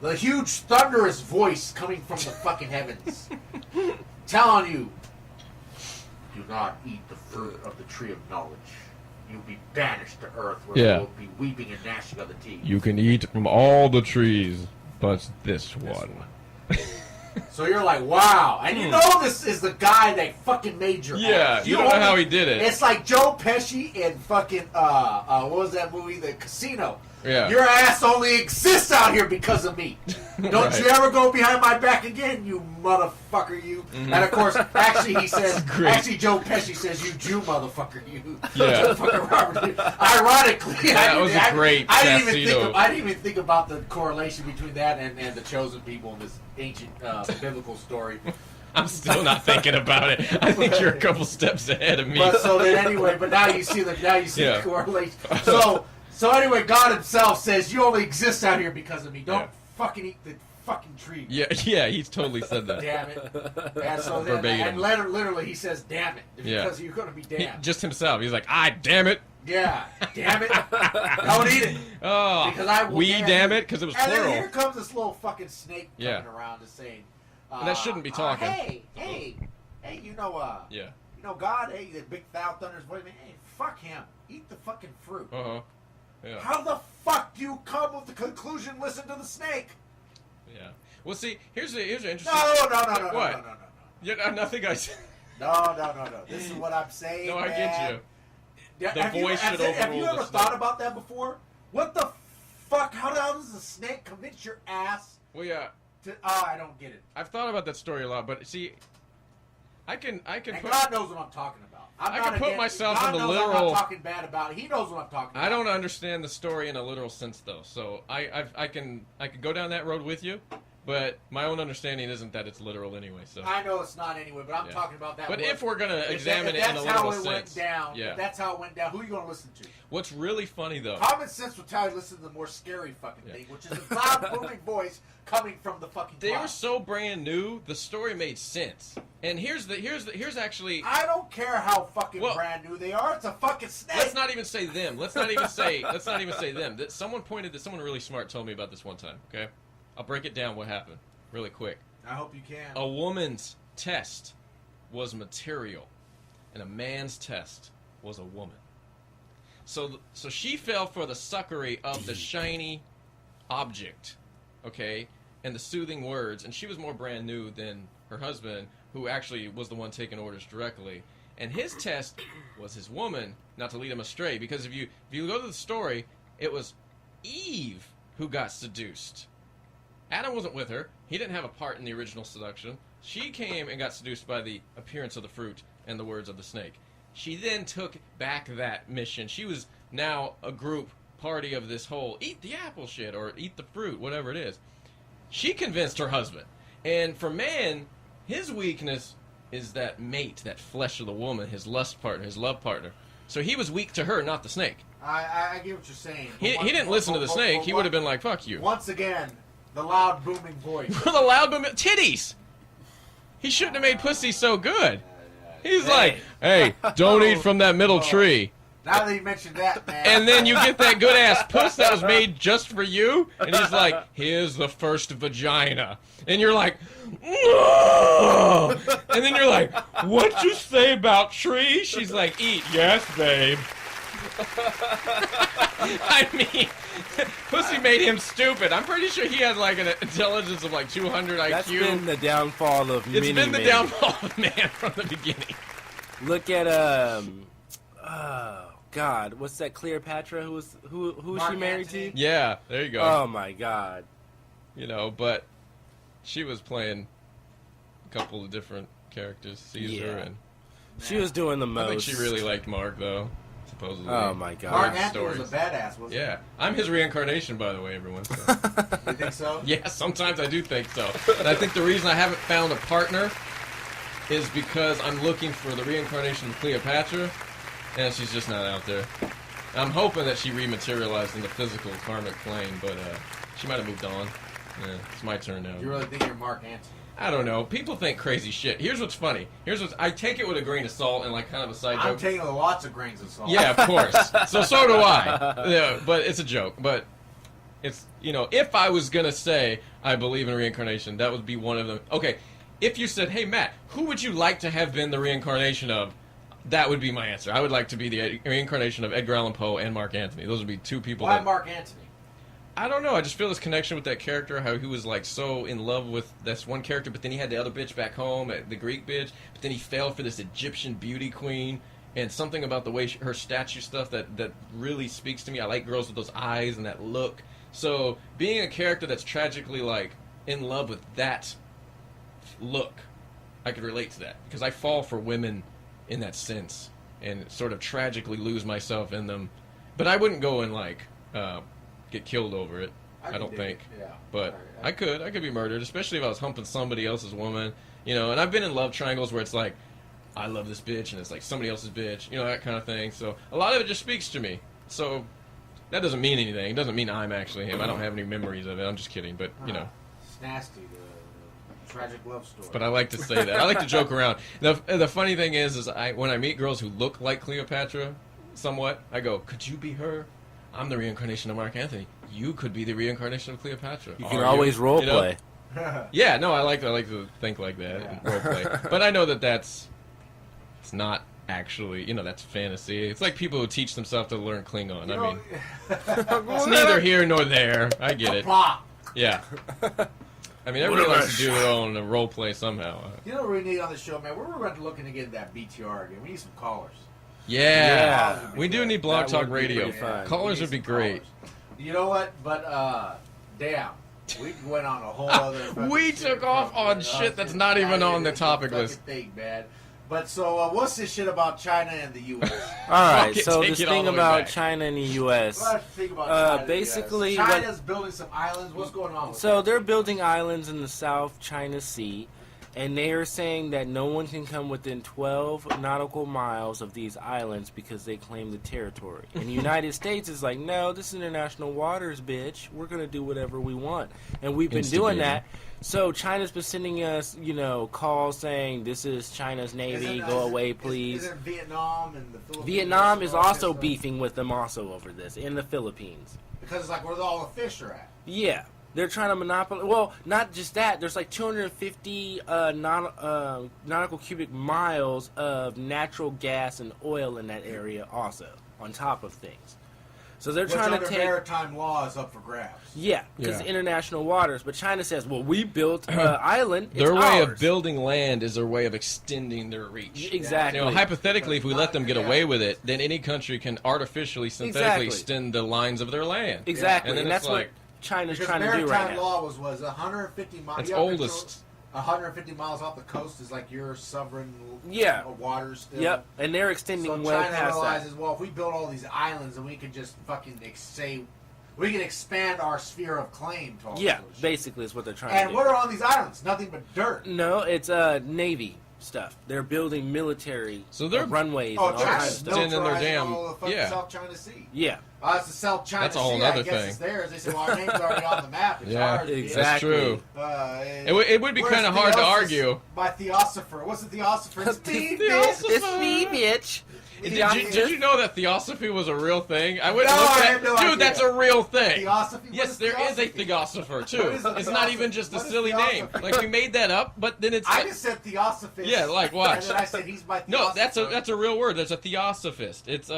The huge thunderous voice coming from the fucking heavens. Telling you, do not eat the fruit of the tree of knowledge. You'll be banished to earth where Yeah. you will be weeping and gnashing of the teeth. You can eat from all the trees, but this one. So you're like, wow. And you know this is the guy that fucking made your Yeah, ass. you don't know how he did it. It's like Joe Pesci in fucking, what was that movie? The Casino. Yeah. Your ass only exists out here because of me. Don't Right. you ever go behind my back again, you motherfucker, you. And of course, actually he says, great. actually Joe Pesci says, you Jew motherfucker, you. Yeah. Fucking Robert. Ironically, That was a great I didn't Casino. even think about the correlation between that and the chosen people in this ancient biblical story. I'm still not thinking about it. I think you're a couple steps ahead of me. But so then anyway, but now you see Yeah. the correlation. So anyway, God himself says you only exist out here because of me. Don't fucking eat the fucking tree. Yeah, he's totally said that. Damn it. And so then, Verbatim. and literally he says, damn it. Yeah. Because you're going to be He, damned. just himself. He's like, damn it. Yeah. Damn it. Don't eat it. Oh, Because I will we damn damn you. it, because it was And then plural. here comes this little fucking snake coming Yeah. around and saying, That shouldn't be talking. hey, you know, Yeah. you know God, hey, the big thou thunders, wait a minute, hey, fuck him. Eat the fucking fruit. Uh-huh. Yeah. How the fuck do you come with the conclusion, listen to the snake? Yeah. Well, see, here's an interesting... No. What? No. Yeah, nothing I said. No. This is what I'm saying. No, I get you. Yeah, The voice should overrule Have you the ever snake. thought about that before? What the fuck? How does a snake convince your ass Well, yeah. to? Oh, I don't get it. I've thought about that story a lot, but see, I can And put. God knows what I'm talking about. I can put myself God in the knows I'm literal- not talking bad about it. He knows what I'm talking about. I don't understand the story in a literal sense, though. So I can go down that road with you, but my own understanding isn't that it's literal anyway. So I know it's not anyway, but I'm Yeah. talking about that. But word. if we're gonna If examine that- it in a if literal that's how it sense, went down, yeah. if that's how it went down, who are you going to listen to? What's really funny though? Common sense will tell you to listen to the more scary fucking Yeah. thing, which is a loud, booming voice coming from the fucking They cloud. were so brand new, the story made sense. And here's actually. I don't care how fucking Well- brand new they are. It's a fucking snake. Let's not even say them. Let's not even say them. That someone really smart told me about this one time. Okay, I'll break it down. What happened, really quick. I hope you can. A woman's test was material, and a man's test was a woman. So she fell for the suckery of the shiny object, okay, and the soothing words, and she was more brand new than her husband, who actually was the one taking orders directly. And his test was his woman, not to lead him astray, because if you go to the story, it was Eve who got seduced. Adam wasn't with her. He didn't have a part in the original seduction. She came and got seduced by the appearance of the fruit and the words of the snake. She then took back that mission. She was now a group party of this whole eat the apple shit or eat the fruit, whatever it is. She convinced her husband. And for man, his weakness is that mate, that flesh of the woman, his lust partner, his love partner. So he was weak to her, not the snake. I get what you're saying. He didn't listen to the snake. He would have been like, fuck you. Once again, the loud, booming voice. The loud titties. He shouldn't have made pussy so good. He's like, hey, don't eat from that middle tree. Now that you mentioned that, man. And then you get that good ass puss that was made just for you, and he's like, here's the first vagina. And you're like, "Ugh." And then you're like, what you say about tree? She's like, eat. Yes, babe. I mean, pussy made him stupid. I'm pretty sure he had like an intelligence of like 200 IQ. That's been the downfall of It's many been the men. downfall of man from the beginning. Look at oh God, what's that Cleopatra? Who was Mark she married Antony. to? Yeah, there you go. Oh my God. You know, but she was playing a couple of different characters, Caesar, Yeah. and She was doing the most. I think she really liked Mark, though, supposedly. Oh my God. Mark Stories. Antony was a badass, wasn't Yeah, I'm his reincarnation, by the way, everyone. So. he? You think so? Yeah, sometimes I do think so. And I think the reason I haven't found a partner is because I'm looking for the reincarnation of Cleopatra, and she's just not out there. I'm hoping that she rematerialized in the physical karmic plane, but she might have moved on. Yeah, it's my turn now. You really think you're Mark Antony? I don't know. People think crazy shit. Here's what's funny. I take it with a grain of salt and like kind of a side I'm joke. taking lots of grains of salt. Yeah, of course. So do I. Yeah, but it's a joke. But it's, if I was going to say I believe in reincarnation, that would be one of them. Okay, if you said, hey, Matt, who would you like to have been the reincarnation of? That would be my answer. I would like to be the reincarnation of Edgar Allan Poe and Mark Antony. Those would be two people Why that... Mark Antony? I don't know. I just feel this connection with that character, how he was like so in love with this one character, but then he had the other bitch back home, the Greek bitch, but then he fell for this Egyptian beauty queen, and something about the way her statue stuff that really speaks to me. I like girls with those eyes and that look. So being a character that's tragically like in love with that look, I could relate to that because I fall for women in that sense and sort of tragically lose myself in them. But I wouldn't go and like get killed over it. I don't think. Yeah. But I could be murdered, especially if I was humping somebody else's woman. And I've been in love triangles where it's like, I love this bitch, and it's like somebody else's bitch, that kind of thing. So a lot of it just speaks to me. So that doesn't mean anything. It doesn't mean I'm actually him. I don't have any memories of it. I'm just kidding. But Shnaste, the tragic love story. But I like to say that. I like to joke around. The funny thing is when I meet girls who look like Cleopatra, somewhat, I go, could you be her? I'm the reincarnation of Mark Antony. You could be the reincarnation of Cleopatra. You can always role play. Yeah, no, I like to think like that and role play. But I know it's not actually, that's fantasy. It's like people who teach themselves to learn Klingon. I mean, it's neither here nor there. I get it. Plop. Yeah. I mean, everybody likes to do their own role play somehow. You know what we need on the show, man? We're looking to get that BTR again. We need some callers. Yeah. We do good. need Blog That Talk would be Radio. pretty fun. Callers We would need be some great. callers. You know what? But, damn. We went on a whole other... fucking We shit took off from- on shit that's not even on the topic list. Thing, man. But so, what's this shit about China and the U.S.? All right, Fuck it, so take this it all thing the way about back. China and the U.S. What do you think about China and the basically, US? what- China's building some islands. What's going on with So that? they're building islands in the South China Sea, and they are saying that no one can come within 12 nautical miles of these islands because they claim the territory. And the United States is like, no, this is international waters, bitch. We're going to do whatever we want. And we've been doing that. So China's been sending us, calls saying, this is China's Navy, go away, please. Isn't Vietnam and the Philippines? Vietnam is also beefing beefing with them also over this, in the Philippines. because it's like where all the fish are at. Yeah, they're trying to monopolize. Well, not just that. There's like 250 nautical cubic miles of natural gas and oil in that area also, on top of things. So they're Which trying under to take... maritime law is up for grabs. Yeah, because Yeah. international waters. But China says, well, we built an island. It's Their way ours. of building land is their way of extending their reach. Exactly. You know, hypothetically, if we let them get away with it, then any country can artificially, synthetically Exactly. extend the lines of their land. Exactly, And then and it's that's like, what China's Because trying to do maritime right now. law was 150 miles. It's oldest. 150 miles off the coast is like your sovereign Yeah. waters still. Yep, and they're extending So well China past realizes, that. well, if we build all these islands and we can just fucking say, we can expand our sphere of claim to all Yeah, this other shit. basically is what they're trying And to do. what are on these islands? Nothing but dirt. No, it's Navy stuff. They're building military So they're- runways Oh, and all kinds of China's stuff. Extending their militarizing damn- all the fucking yeah. South China Sea. Yeah, It's the South China That's a whole Sea. I nother guess thing. it's theirs. They said, well, our name's already on the map. It's Yeah, ours. bitch. exactly. That's true. It would be Where's kind of hard to Theosis argue. By Theosopher. What's the Theosopher? It's me, Theosopher. bitch. it's me, bitch. Did you know that theosophy was a real thing? I wouldn't No, look I at had no idea. Dude, that's a real thing. Theosophy? What Yes, is there is a theosophy? theosopher too. What is a It's not theosophy? even just a What is silly name. theosophy? Like we made that up, but then it's I just said Theosophist. Yeah, like, watch. And then I said he's my no, Theosopher. that's a real word. That's a theosophist. It's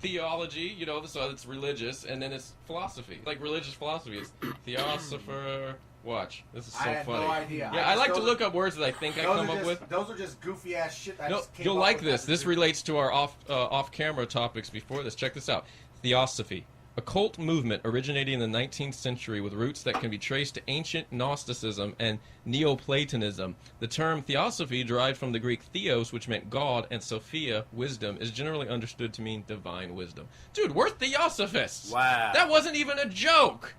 theology, so it's religious, and then it's philosophy, like religious philosophy. It's theosopher. Watch, this is so I had funny. no idea. Yeah, I like to look up words that I think I come up with. Those are just goofy ass shit. I No, just came you'll up like with this. that This to do. relates to our off-camera topics before this. Check this out. Theosophy. A cult movement originating in the 19th century with roots that can be traced to ancient Gnosticism and Neoplatonism. The term theosophy, derived from the Greek theos, which meant God, and sophia, wisdom, is generally understood to mean divine wisdom. Dude, we're theosophists. Wow. That wasn't even a joke.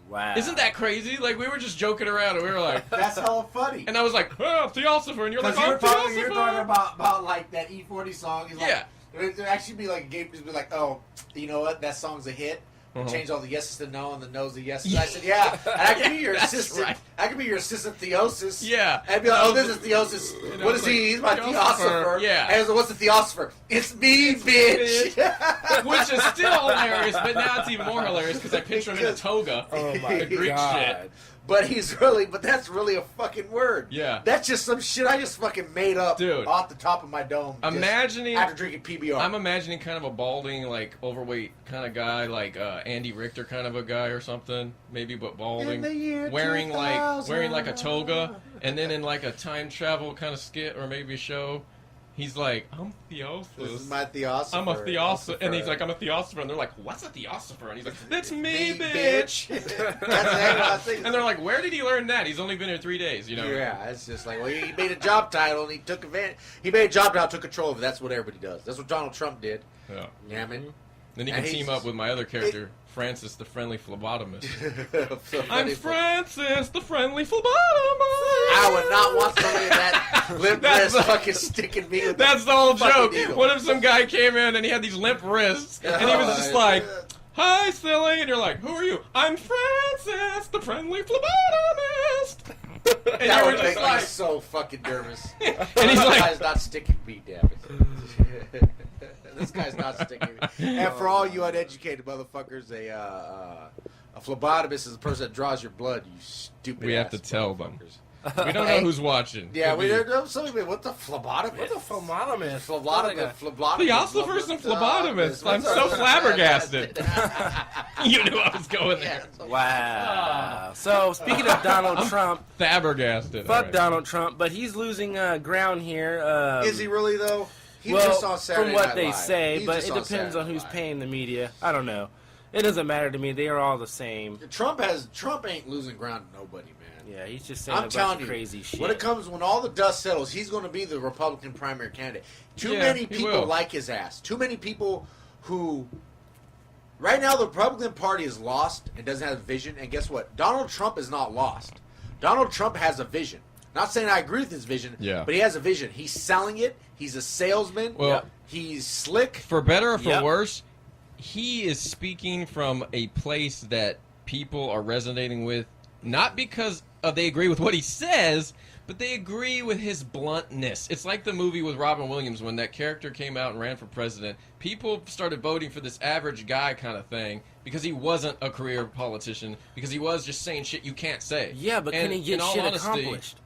Wow. Isn't that crazy? Like, we were just joking around, and we were like... That's hella funny. And I was like, oh, theosopher, and you're like, Because oh, you're talking about like that E40 song. He's like, Yeah. It'd actually be like a game. Just be like, oh, you know what? That song's a hit. Uh-huh. Change all the yeses to no and the no's to yeses. I said, yeah. And I could be your That's assistant. right. I could be your assistant theosis. Yeah. And I'd be like, oh, this is theosis. You know, What is it's he? like, He's my theosopher. theosopher. Yeah. And I was like, what's the theosopher? It's me, bitch. Which is still hilarious, but now it's even more hilarious because I picture him in a toga. Oh my The Greek god. shit. But that's really a fucking word. Yeah. That's just some shit I just fucking made up Dude. off the top of my dome. just Imagining, after drinking PBR. I'm imagining kind of a balding, like overweight kind of guy, like Andy Richter kind of a guy or something, maybe, but balding, In the year wearing 2000. like a toga, and then in like a time travel kind of skit or maybe show, he's like, I'm This is Theosis. my theosopher. I'm a theosopher, and he's like, I'm a theosopher, and they're like, what's a theosopher? And he's like, that's me, bitch. That's exactly what I was thinking. And they're like, where did he learn that? He's only been here 3 days, Yeah, it's just like, well, he made a job title and he took advantage. He made a job title, took control of it. That's what everybody does. That's what Donald Trump did. Yeah. Yeah, man. Then he And can he's- team up with my other character, Francis, the friendly phlebotomist. So I'm funny. Francis, the friendly phlebotomist. I would not want somebody in that limp That's wrist the- fucking sticking me with That's the whole fucking joke. needle. What if some guy came in and he had these limp wrists, and he was just like, hi, silly, and you're like, who are you? I'm Francis, the friendly phlebotomist. And that you were would just make me like, so fucking nervous. and he's This like, guy's not sticking me, damn it. This guy's not sticking me. And for all you uneducated motherfuckers, a phlebotomist is a person that draws your blood, you stupid We have ass to tell them. motherfuckers. We don't know who's watching. Yeah, Could be what the phlebotomist? What the phlebotomist? Phlebotomist. The ossiferous and phlebotomist. I'm so flabbergasted. You knew I was going there. Wow. So, speaking of Donald Trump, Flabbergasted. fuck All right. Donald Trump, but he's losing ground here. Is he really, though? He well, was just on Saturday from what Night they Live. say, He's but just it on depends on Saturday who's Night Live. paying the media. I don't know. It doesn't matter to me. They are all the same. Trump ain't losing ground to nobody, man. Yeah, he's just saying I'm a bunch telling of you, crazy shit. when all the dust settles, he's going to be the Republican primary candidate. Too Yeah, many he people will. like his ass. Too many people who, right now, the Republican Party is lost and doesn't have a vision. And guess what? Donald Trump is not lost. Donald Trump has a vision. Not saying I agree with his vision, Yeah. but he has a vision. He's selling it. He's a salesman. Well, he's slick. For better or for Yep. worse, he is speaking from a place that people are resonating with, not because they agree with what he says, but they agree with his bluntness. It's like the movie with Robin Williams when that character came out and ran for president. People started voting for this average guy kind of thing because he wasn't a career politician, because he was just saying shit you can't say. Yeah, but And can he in get all shit honesty, accomplished?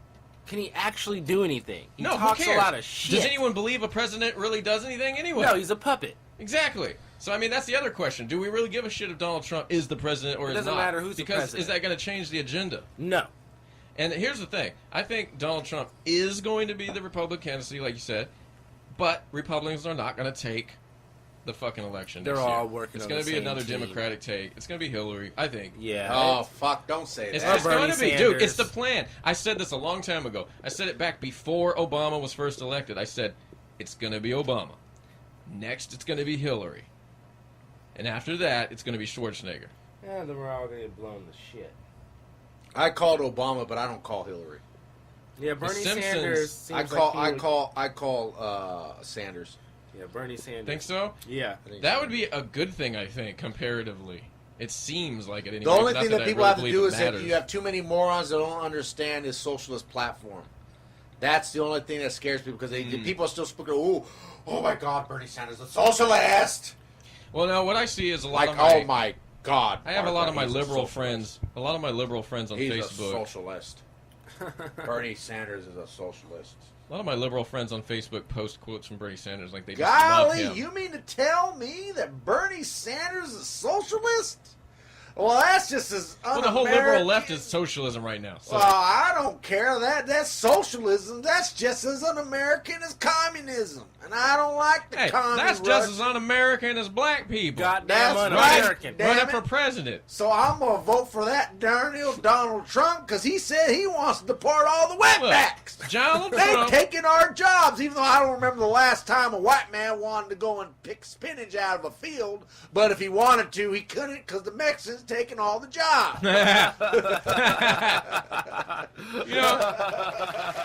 Can he actually do anything? He No, talks who cares? a lot of shit. Does anyone believe a president really does anything anyway? No, he's a puppet. Exactly. So, I mean, that's the other question. Do we really give a shit if Donald Trump is the president or It is doesn't not? matter who's the because president. is that going to change the agenda? No. And here's the thing. I think Donald Trump is going to be the Republican candidacy, like you said, but Republicans are not going to take the fucking election. They're this all year. working It's on going the to be same another team. Democratic take. It's going to be Hillary, I think. Yeah. Oh, fuck, don't say It's that. just Bernie going to be. Dude, Sanders. it's the plan. I said this a long time ago. I said it back before Obama was first elected. I said, it's going to be Obama. Next, it's going to be Hillary. And after that, it's going to be Schwarzenegger. Yeah, then we're all going to get blown to shit. I called Obama, but I don't call Hillary. Yeah, Bernie Simpsons- Sanders seems I like call Sanders. Yeah, Bernie Sanders. Think so? Yeah. I think That so. would be a good thing, I think, comparatively. It seems like it anyway. The only Not thing that that I people really have to believe do it is that matters. you have too many morons that don't understand his socialist platform. That's the only thing that scares people because the people are still speaking. Oh my God, Bernie Sanders, a socialist! Well, no, what I see is a lot Like, of my... oh my God! I have a lot of my He's a liberal socialist. friends. A lot of my liberal friends on He's Facebook. a socialist. Bernie Sanders is a socialist. A lot of my liberal friends on Facebook post quotes from Bernie Sanders, like they just love Golly, him. you mean to tell me that Bernie Sanders is a socialist? Well, that's just as Well, the whole liberal un-American. left is socialism right now. So. Well, I don't care. That's socialism. That's just as un-American as communism, and I don't like the Hey, communist. that's just as un-American as black people. Goddamn That's un-American. right. Running damn for it. president. So I'm gonna vote for that darn ill Donald Trump because he said he wants to deport all the wetbacks. Look, Donald They've Trump. taken our jobs, even though I don't remember the last time a white man wanted to go and pick spinach out of a field. But if he wanted to, he couldn't because the Mexicans taking all the jobs. You know,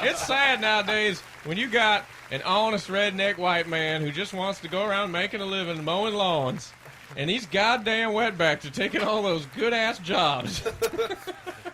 it's sad nowadays when you got an honest redneck white man who just wants to go around making a living mowing lawns, and these goddamn wetbacks are taking all those good-ass jobs.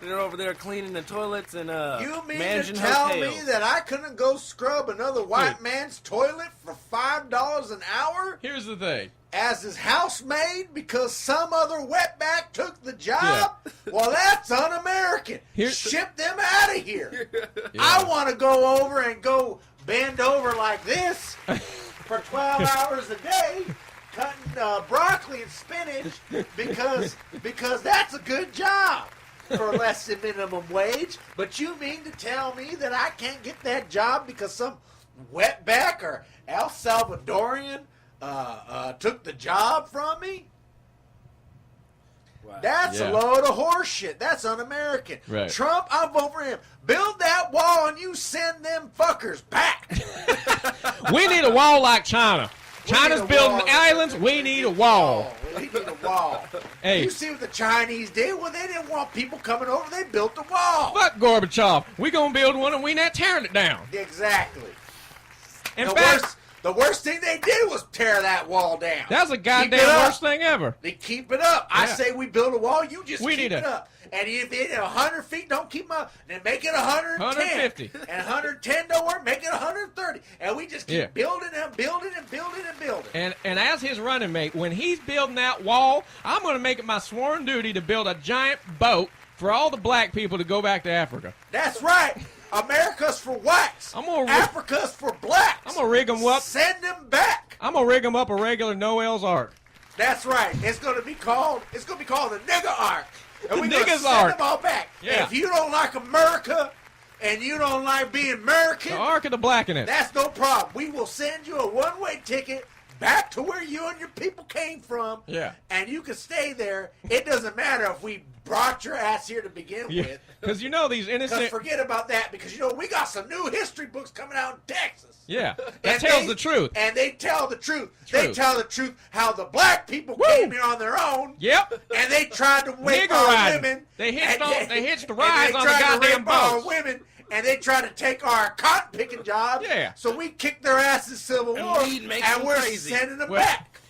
They're over there cleaning the toilets and You mean to managing tell hotels. me that I couldn't go scrub another white Wait. man's toilet for $5 an hour Here's the thing. as his housemaid because some other wetback took the job? Well, that's un-American. Here's- Ship them out of here. Yeah. I want to go over and go bend over like this for 12 hours a day cutting broccoli and spinach because that's a good job for less than minimum wage. But you mean to tell me that I can't get that job because some wetback or El Salvadorian took the job from me? Wow. That's Yeah. a load of horse shit. That's un-American. Right. Trump, I'll vote for him. Build that wall and you send them fuckers back. We need a wall like China. We China's need a building wall. islands. We need a wall. We need a wall. Hey. You see what the Chinese did? Well, they didn't want people coming over. They built a wall. Fuck Gorbachev. We gonna build one and we not tearing it down. Exactly. In The fact, worst thing they did was tear that wall down. that's the Keep it goddamn up. worst thing ever. They keep it up. I Yeah. say we build a wall. You just We keep need it a- up. And if it's 100 feet, don't keep them up. Then make it 110. 150. And 110 don't work. Make it 130. And we just keep Yeah. building and building and building and building. And as his running mate, when he's building that wall, I'm going to make it my sworn duty to build a giant boat for all the black people to go back to Africa. That's right. America's for whites. Africa's for blacks. I'm gonna rig them up. Send them back. I'm gonna rig them up a regular Noel's Ark. That's right. It's gonna be called the Nigger Ark. And we're gonna Niggas send Ark. them all back. Yeah. And if you don't like America and you don't like being American, The Ark of the Black in it. that's no problem. We will send you a one-way ticket back to where you and your people came from. Yeah. And you can stay there. It doesn't matter if we brought your ass here to begin Yeah, with. because you know these Because innocent. forget about that, because you know we got some new history books coming out in Texas. Yeah, that And tells they- the truth. And they tell the truth. They Truth. tell the truth how the black people Woo! came here on their own. Yep. And they tried to rape Nigger our riding. women. They hitched and they hitched the and rides they on the tried to goddamn rape our boats. women. And they tried to take our cotton picking jobs. Yeah. So we kicked their ass in Civil And War. weed makes And them we're crazy. sending them Well, back.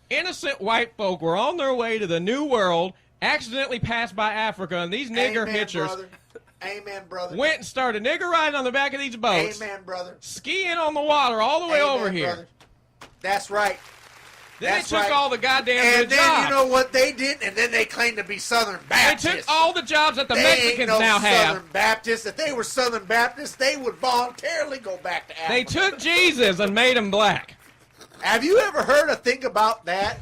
Innocent white folk were on their way to the New World, accidentally passed by Africa, and these nigger Amen, hitchers brother. Amen, brother. went and started nigger riding on the back of these boats, Amen, brother. skiing on the water all the way Amen, over here. brother. That's right. Then That's they took right. all the goddamn And good then jobs. you know what they did? And then they claimed to be Southern They Baptists. took all the jobs that the They Mexicans ain't no now Southern have. Baptists. If they were Southern Baptists, they would voluntarily go back to Africa. They took Jesus and made him black. Have you ever heard a thing about that?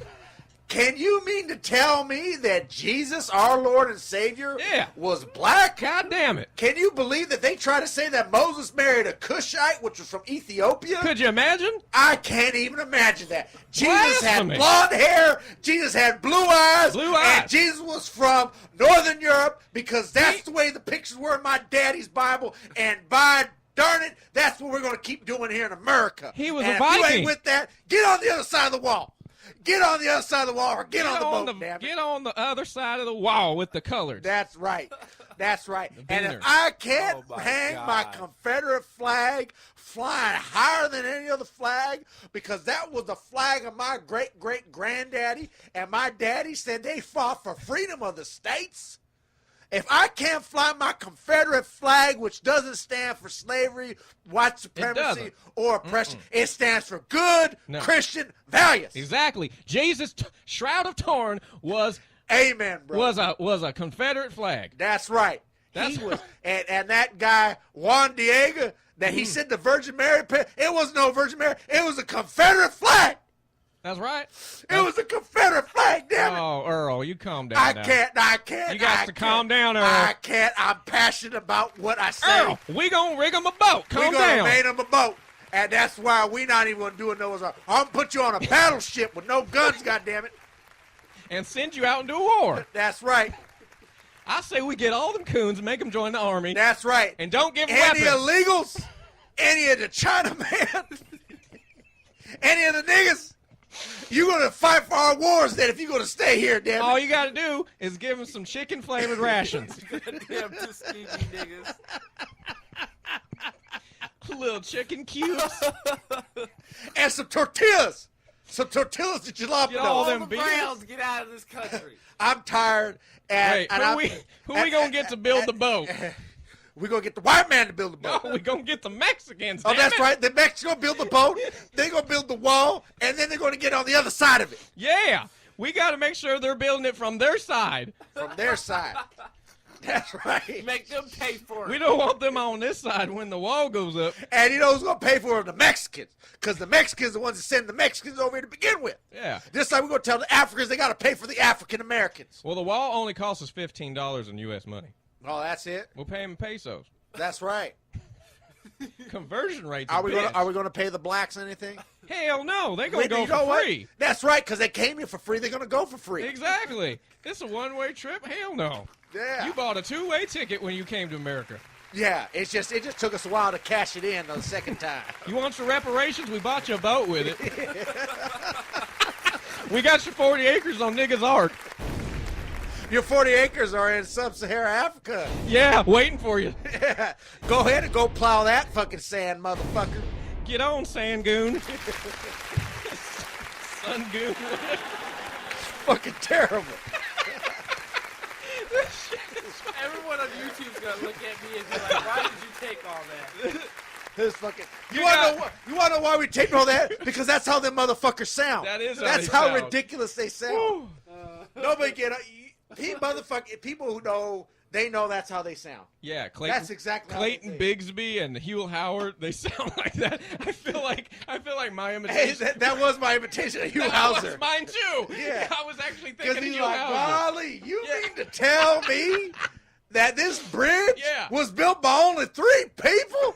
Can you mean to tell me that Jesus, our Lord and Savior, Yeah. was black? God damn it. Can you believe that they try to say that Moses married a Cushite, which was from Ethiopia? Could you imagine? I can't even imagine that. Jesus had Blasphemy. blonde hair, Jesus had blue eyes, Blue eyes. and Jesus was from Northern Europe because that's the way the pictures were in my daddy's Bible, and by darn it, that's what we're going to keep doing here in America. He was and a if you Viking. ain't with that, get on the other side of the wall. Get on the other side of the wall or get on the boat, damn it. Get on the other side of the wall with the colors. That's right. That's right. And if beaners. I can't Oh, my hang God. my Confederate flag flying higher than any other flag, because that was the flag of my great-great-granddaddy, and my daddy said they fought for freedom of the states. If I can't fly my Confederate flag, which doesn't stand for slavery, white supremacy, doesn't. or oppression, it stands for good No. Christian values. Exactly. Jesus' Shroud of Torn was Amen, bro. was a Confederate flag. That's right. That's He was, and that guy Juan Diego, that he said the Virgin Mary, it was no Virgin Mary, it was a Confederate flag. That's right. It was a Confederate flag, damn it. Oh, Earl, you calm down I now. can't. You got I to can't. calm down, Earl. I can't. I'm passionate about what I say. Earl, we gonna rig him a boat. We're Calm gonna down. make them a boat. And that's why we not even gonna do a Noah's Ark. I'm gonna put you on a battleship with no guns, goddammit. And send you out into a war. That's right. I say we get all them coons and make them join the army. That's right. And don't give them Any weapons. illegals, any of the Chinaman, any of the niggas, you're going to fight for our wars then if you're going to stay here, damn All it. you gotta do is give them some chicken flavored rations. Damn Tuskegee niggas. Little chicken cubes. And some tortillas. Some tortillas that you love. Get all All them the beers. Browns get out of this country. I'm tired. And, Wait, and who we gonna get to build the boat? We're going to get the white man to build the boat. No, we gonna get the Mexicans. Oh, damn that's it. right. The Mexicans build the boat. They're going to build the wall. And then they're going to get on the other side of it. Yeah, we gotta make sure they're building it from their side. From their side. That's right. Make them pay for it. We don't want them on this side when the wall goes up. And you know who's going to pay for it? The Mexicans. Because the Mexicans are the ones that send the Mexicans over here to begin with. Yeah. This time we're going to tell the Africans they got to pay for the African Americans. Well, the wall only costs us $15 in U.S. money. Oh, that's it? We'll pay them in pesos. That's right. Conversion rates. Are we going to pay the blacks anything? Hell no, they gonna go You know for what? free. That's right, because they came here for free. They're going to go for free. Exactly. This a one-way trip? Hell no. Yeah. You bought a two-way ticket when you came to America. Yeah, it just took us a while to cash it in the second time. You want your reparations? We bought you a boat with it. We got your 40 acres on Nigga's Ark. Your 40 acres are in sub-Saharan Africa. Yeah, waiting for you. Go ahead and go plow that fucking sand, motherfucker. Get on, Sangoon. Sungoon. Fucking terrible. Everyone on YouTube's gonna look at me and be like, "Why did you take all that?" This fucking. You You want got- to know? You want to know why we taped all that? Because that's how them motherfuckers sound. That is how That's they how sound. ridiculous they sound. Nobody get. Motherfucking people who know They know that's how they sound. Yeah, Clayton. That's exactly Clayton how they Bigsby and Hugh Howard. They sound like that. I feel like my Hey, imitation. that was my imitation of Hugh that Hauser. was mine too. Yeah. I was actually Because thinking of he's Hugh like, Hauser. golly, you mean to tell me that this bridge Yeah. was built by only 3 people?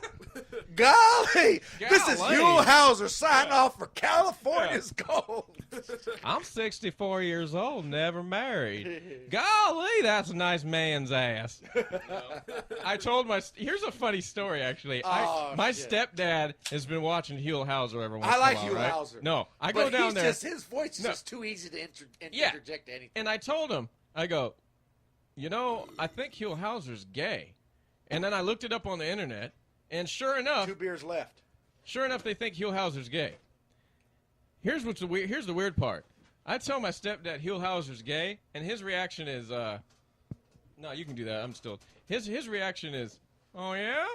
Golly, this is Golly. Hugh Hauser signing off for California's gold. I'm 64 years old, never married. Golly, that's a nice man's ass. I told here's a funny story, actually. My shit. stepdad has been watching Hugh Hauser every once I in like a while, Hugh right? Hauser. No, I But go down he's there. just, his voice is No. just too easy to Yeah. interject anything. And I told him, I go, I think Hugh Hauser's gay. And then I looked it up on the internet, and sure enough, 2 beers left. they think Hugh Hauser's gay. Here's the weird part. I tell my stepdad Hugh Hauser's gay, and his reaction is, no, you can do that. I'm still. His reaction is, oh yeah?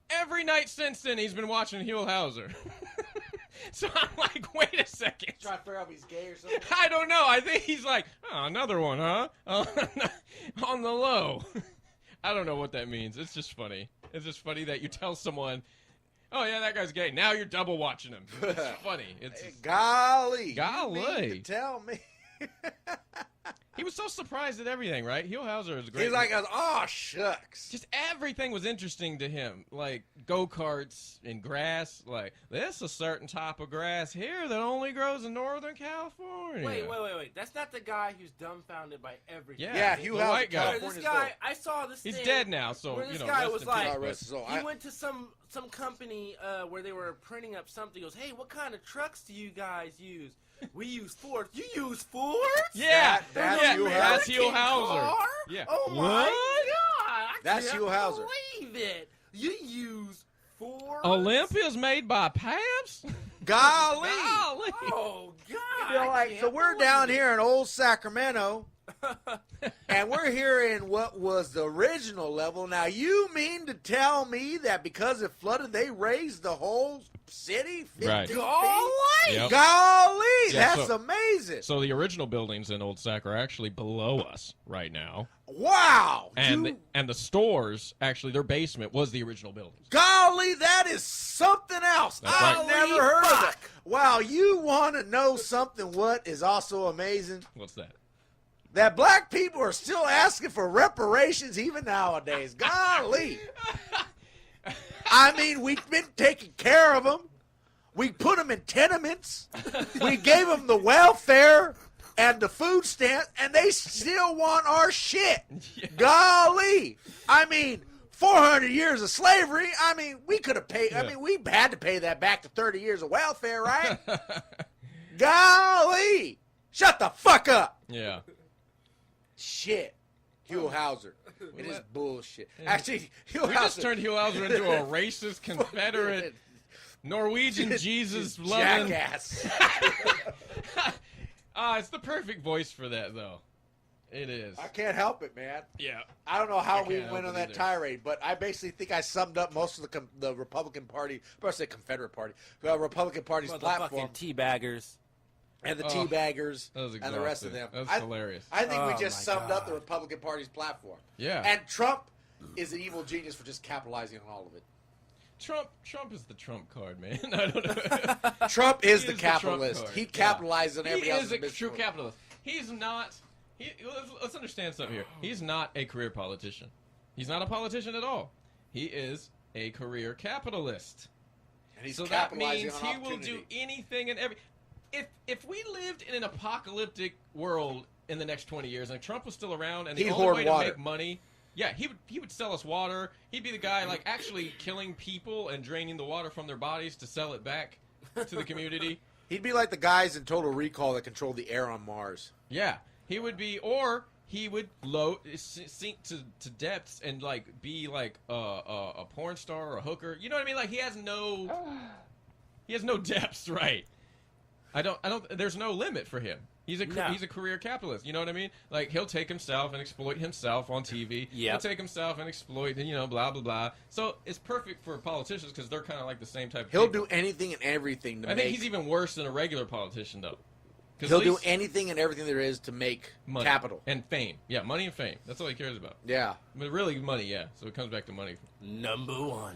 Every night since then, he's been watching Hugh Hauser. So I'm like, wait a second. Trying to figure out if he's gay or something. I don't know. I think he's like, oh, another one, huh? On the low. I don't know what that means. It's just funny. It's just funny that you tell someone, oh, yeah, that guy's gay. Now you're double watching him. It's funny. It's Golly. You Golly. mean to tell me. He was so surprised at everything, right? Hugh Hauser is great. He's like, oh, shucks. Just everything was interesting to him, like go-karts and grass. Like, there's a certain type of grass here that only grows in Northern California. Wait. That's not the guy who's dumbfounded by everything. Yeah, Hugh the Hauser, white guy. This guy, I saw this He's thing dead now, so, where this rest guy in was peace, like, God rest his soul. he went to some company where they were printing up something. He goes, hey, what kind of trucks do you guys use? We use Fords. You use Fords? Yeah, That's yeah, Hugh that's Hauser. Hugh Hauser. Car? Yeah. Oh my What? God! I That's can't Hugh Hauser. believe it. You use Fords? Olympia's made by Pabst? Golly. Golly. Oh God! You're I like, can't so we're believe down it. here in old Sacramento, and we're here in what was the original level. Now, you mean to tell me that because it flooded, they raised the whole city 50 Right. feet? Golly! Yep. Golly, Yeah, that's so- amazing. So the original buildings in Old Sac are actually below us right now. Wow. And the stores, actually, their basement was the original buildings. Golly, that is something else. That's I've right. never heard of that. Wow, you want to know something what is also amazing? What's that? That black people are still asking for reparations even nowadays. Golly. I mean, we've been taking care of them. We put them in tenements. We gave them the welfare and the food stamps, and they still want our shit. Yeah. Golly. I mean, 400 years of slavery. I mean, we could have paid. I Yeah. mean, we had to pay that back to 30 years of welfare, right? Golly. Shut the fuck up. Yeah. Shit. Hugh Hauser. It is bullshit. Actually, Hugh We just Hauser. turned Hugh Hauser into a racist, Confederate, Norwegian Jesus loving. jackass. It's the perfect voice for that, though. It is. I can't help it, man. Yeah. I don't know how we can't went help on it that either. tirade, but I basically think I summed up most of the Republican Party, or I say Confederate Party, Republican Party's platform, teabaggers. and the Oh, teabaggers, that was and the rest of them. exhausting. That's hilarious. I think we Oh, just my summed up God. the Republican Party's platform. Yeah. And Trump is an evil genius for just capitalizing on all of it. Trump is the Trump card, man. I don't know. Trump is He the the Trump capitalist. card. He Yeah. capitalizes on He everybody else's is a business. true capitalist. He's not. Let's understand something here. He's not a career politician. He's not a politician at all. He is a career capitalist. And he's So that capitalizing means on he will opportunity. do anything and every. If we lived in an apocalyptic world in the next 20 years and Trump was still around and the He'd only hoard way water. to make money, yeah, he would sell us water. He'd be the guy like actually killing people and draining the water from their bodies to sell it back to the community. He'd be like the guys in Total Recall that control the air on Mars. Yeah, he would be, or he would sink to depths and like be like a porn star or a hooker. You know what I mean? Like he has no depths, right? I don't. There's no limit for him. He's a career capitalist. You know what I mean? Like he'll take himself and exploit himself on TV. Yep. He'll take himself and exploit, blah blah blah. So it's perfect for politicians because they're kind of like the same type. Of He'll people. do anything and everything to I make. think he's even worse than a regular politician though, He'll do anything and everything there is to make money capital. and fame. Yeah, money and fame. That's all he cares about. Yeah. But really, money, yeah. So it comes back to money. Number one.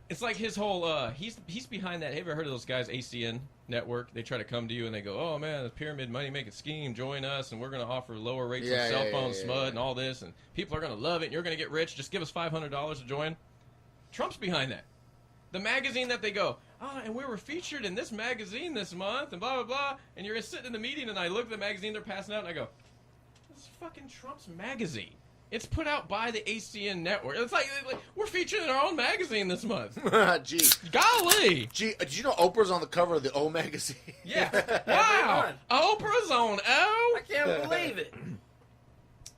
It's like his whole, he's behind that. Have you ever heard of those guys, ACN Network? They try to come to you and they go, oh man, the pyramid money-making scheme, join us, and we're going to offer lower rates of cell phone SMUD and all this, and people are going to love it, and you're going to get rich. Just give us $500 to join. Trump's behind that. The magazine that they go, and we were featured in this magazine this month, and blah, blah, blah. And you're sitting in the meeting, and I look at the magazine they're passing out, and I go, this is fucking Trump's magazine. It's put out by the ACN network. It's like we're featured in our own magazine this month. Gee. Golly. Gee, did you know Oprah's on the cover of the O magazine? Yeah. Wow. Oprah's on O? I can't believe it.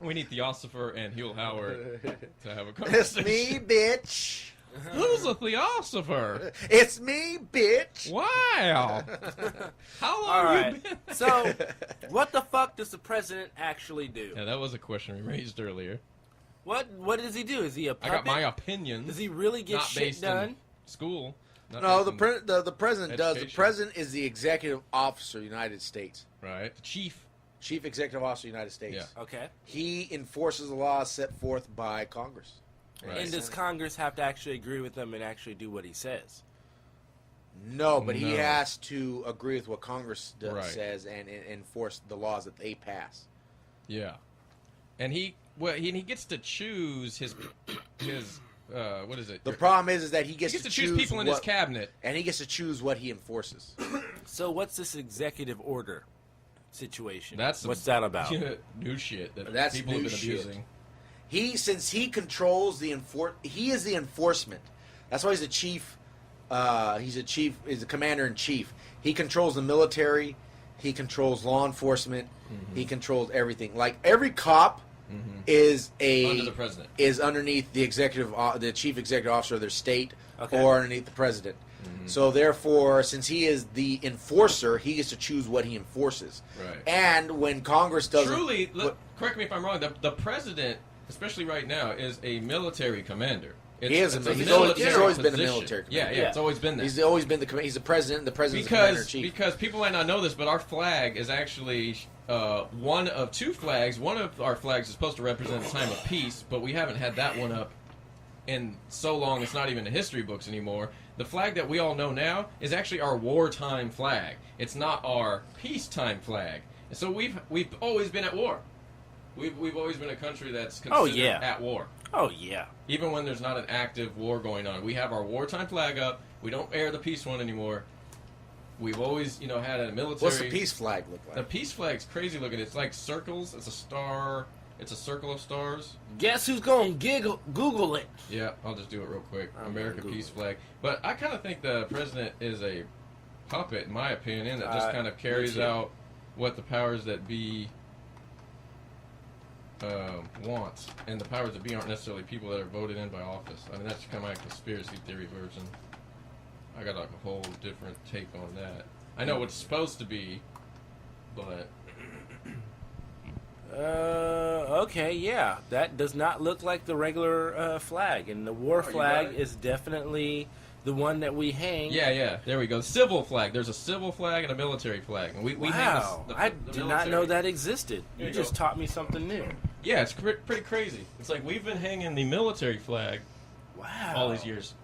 We need Theosopher and Hugh Howard to have a It's conversation. me, bitch. Who's a Theosopher? It's me, bitch. Wow. How long All have you right. been? So, what the fuck does the president actually do? Yeah, that was a question we raised earlier. What does he do? Is he a puppet? I got my opinions. Does he really get not shit based done? in school. Not No, based the president does. The education. president is the executive officer of the United States. in- right. The chief. Chief executive officer of the United States. Yeah. Okay. He enforces the laws set forth by Congress. Right. And does Congress have to actually agree with him and actually do what he says? No, but he No. has to agree with what Congress Right. says and enforce the laws that they pass. Yeah. And he gets to choose his what is it? The problem is that he He gets, gets to choose people in his cabinet. and he gets to choose what he enforces. So what's this executive order situation? That's what's that about? New shit that That's people have new been shit. abusing. Since he controls he is the enforcement. That's why he's a chief. He's a commander in chief. He controls the military. He controls law enforcement. Mm-hmm. He controls everything. Like every cop is Under the president. is underneath the chief executive officer of their state, Okay. or underneath the president. Mm-hmm. So therefore, since he is the enforcer, he gets to choose what he enforces. Right. And when Congress doesn't, Truly, what- correct me if I'm wrong, the president, especially right now, is a military commander. He is it's a- a he's always military been a position. military Yeah, commander. yeah, it's always been that. he's always been he's the president. The president's the commander in chief. Because people might not know this, but our flag is actually one of two flags. One of our flags is supposed to represent a time of peace, but we haven't had that one up in so long it's not even in the history books anymore. The flag that we all know now is actually our wartime flag. It's not our peacetime flag. And so we've always been at war. We've always been a country that's considered at war. Oh yeah. Even when there's not an active war going on. We have our wartime flag up. We don't air the peace one anymore. We've always, had a military... What's the peace flag look like? The peace flag's crazy looking. It's like circles. It's a star. It's a circle of stars. Guess who's gonna Google it? Yeah, I'll just do it real quick. I'm American gonna peace flag. But I kind of think the president is a puppet, in my opinion, that just kind of carries too. out what the powers that be want. And the powers that be aren't necessarily people that are voted in by office. I mean, that's kind of my conspiracy theory version. I got like a whole different take on that. I know what it's supposed to be, but... Okay, yeah. That does not look like the regular flag. And the war Oh, you flag got it? is definitely the one that we hang. Yeah, there we go. Civil flag. There's a civil flag and a military flag. And we Wow. hang I the did not military. know that existed. There You you just go. taught me something new. Yeah, it's pretty crazy. It's like we've been hanging the military flag Wow. all these years.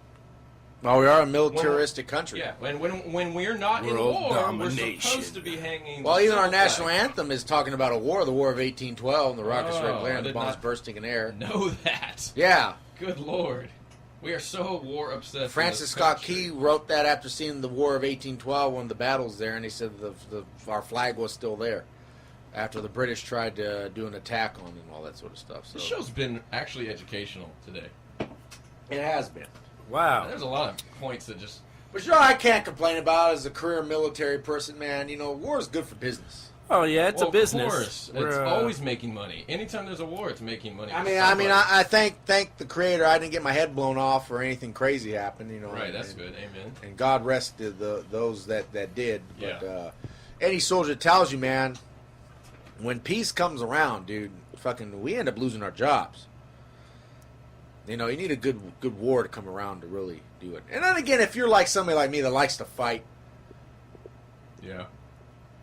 Well, we are a militaristic country. Yeah, when we're not in World war, domination. we're supposed to be hanging. Well, the even our civil national flag. anthem is talking about a war, the War of 1812, and the rockets Oh, red glare I and the did bombs not bursting in air. Know that? Yeah. Good lord, we are so war obsessed. Francis in this Scott country. Key wrote that after seeing the War of 1812, one of the battles there, and he said our flag was still there after the British tried to do an attack on it and all that sort of stuff. So This show's been actually educational today. it has been. Wow. There's a lot of points that just. But I can't complain about it as a career military person, man. War is good for business. Oh yeah, it's Well, a business. Of course, We're, it's always making money. Anytime there's a war, it's making money. I for mean, somebody. I thank the Creator. I didn't get my head blown off or anything crazy happened. Right, that's and, good. Amen. And God rest those that did. But Yeah. any soldier tells you, man, when peace comes around, dude, we end up losing our jobs. You need a good war to come around to really do it. And then again, if you're like somebody like me that likes to fight, Yeah.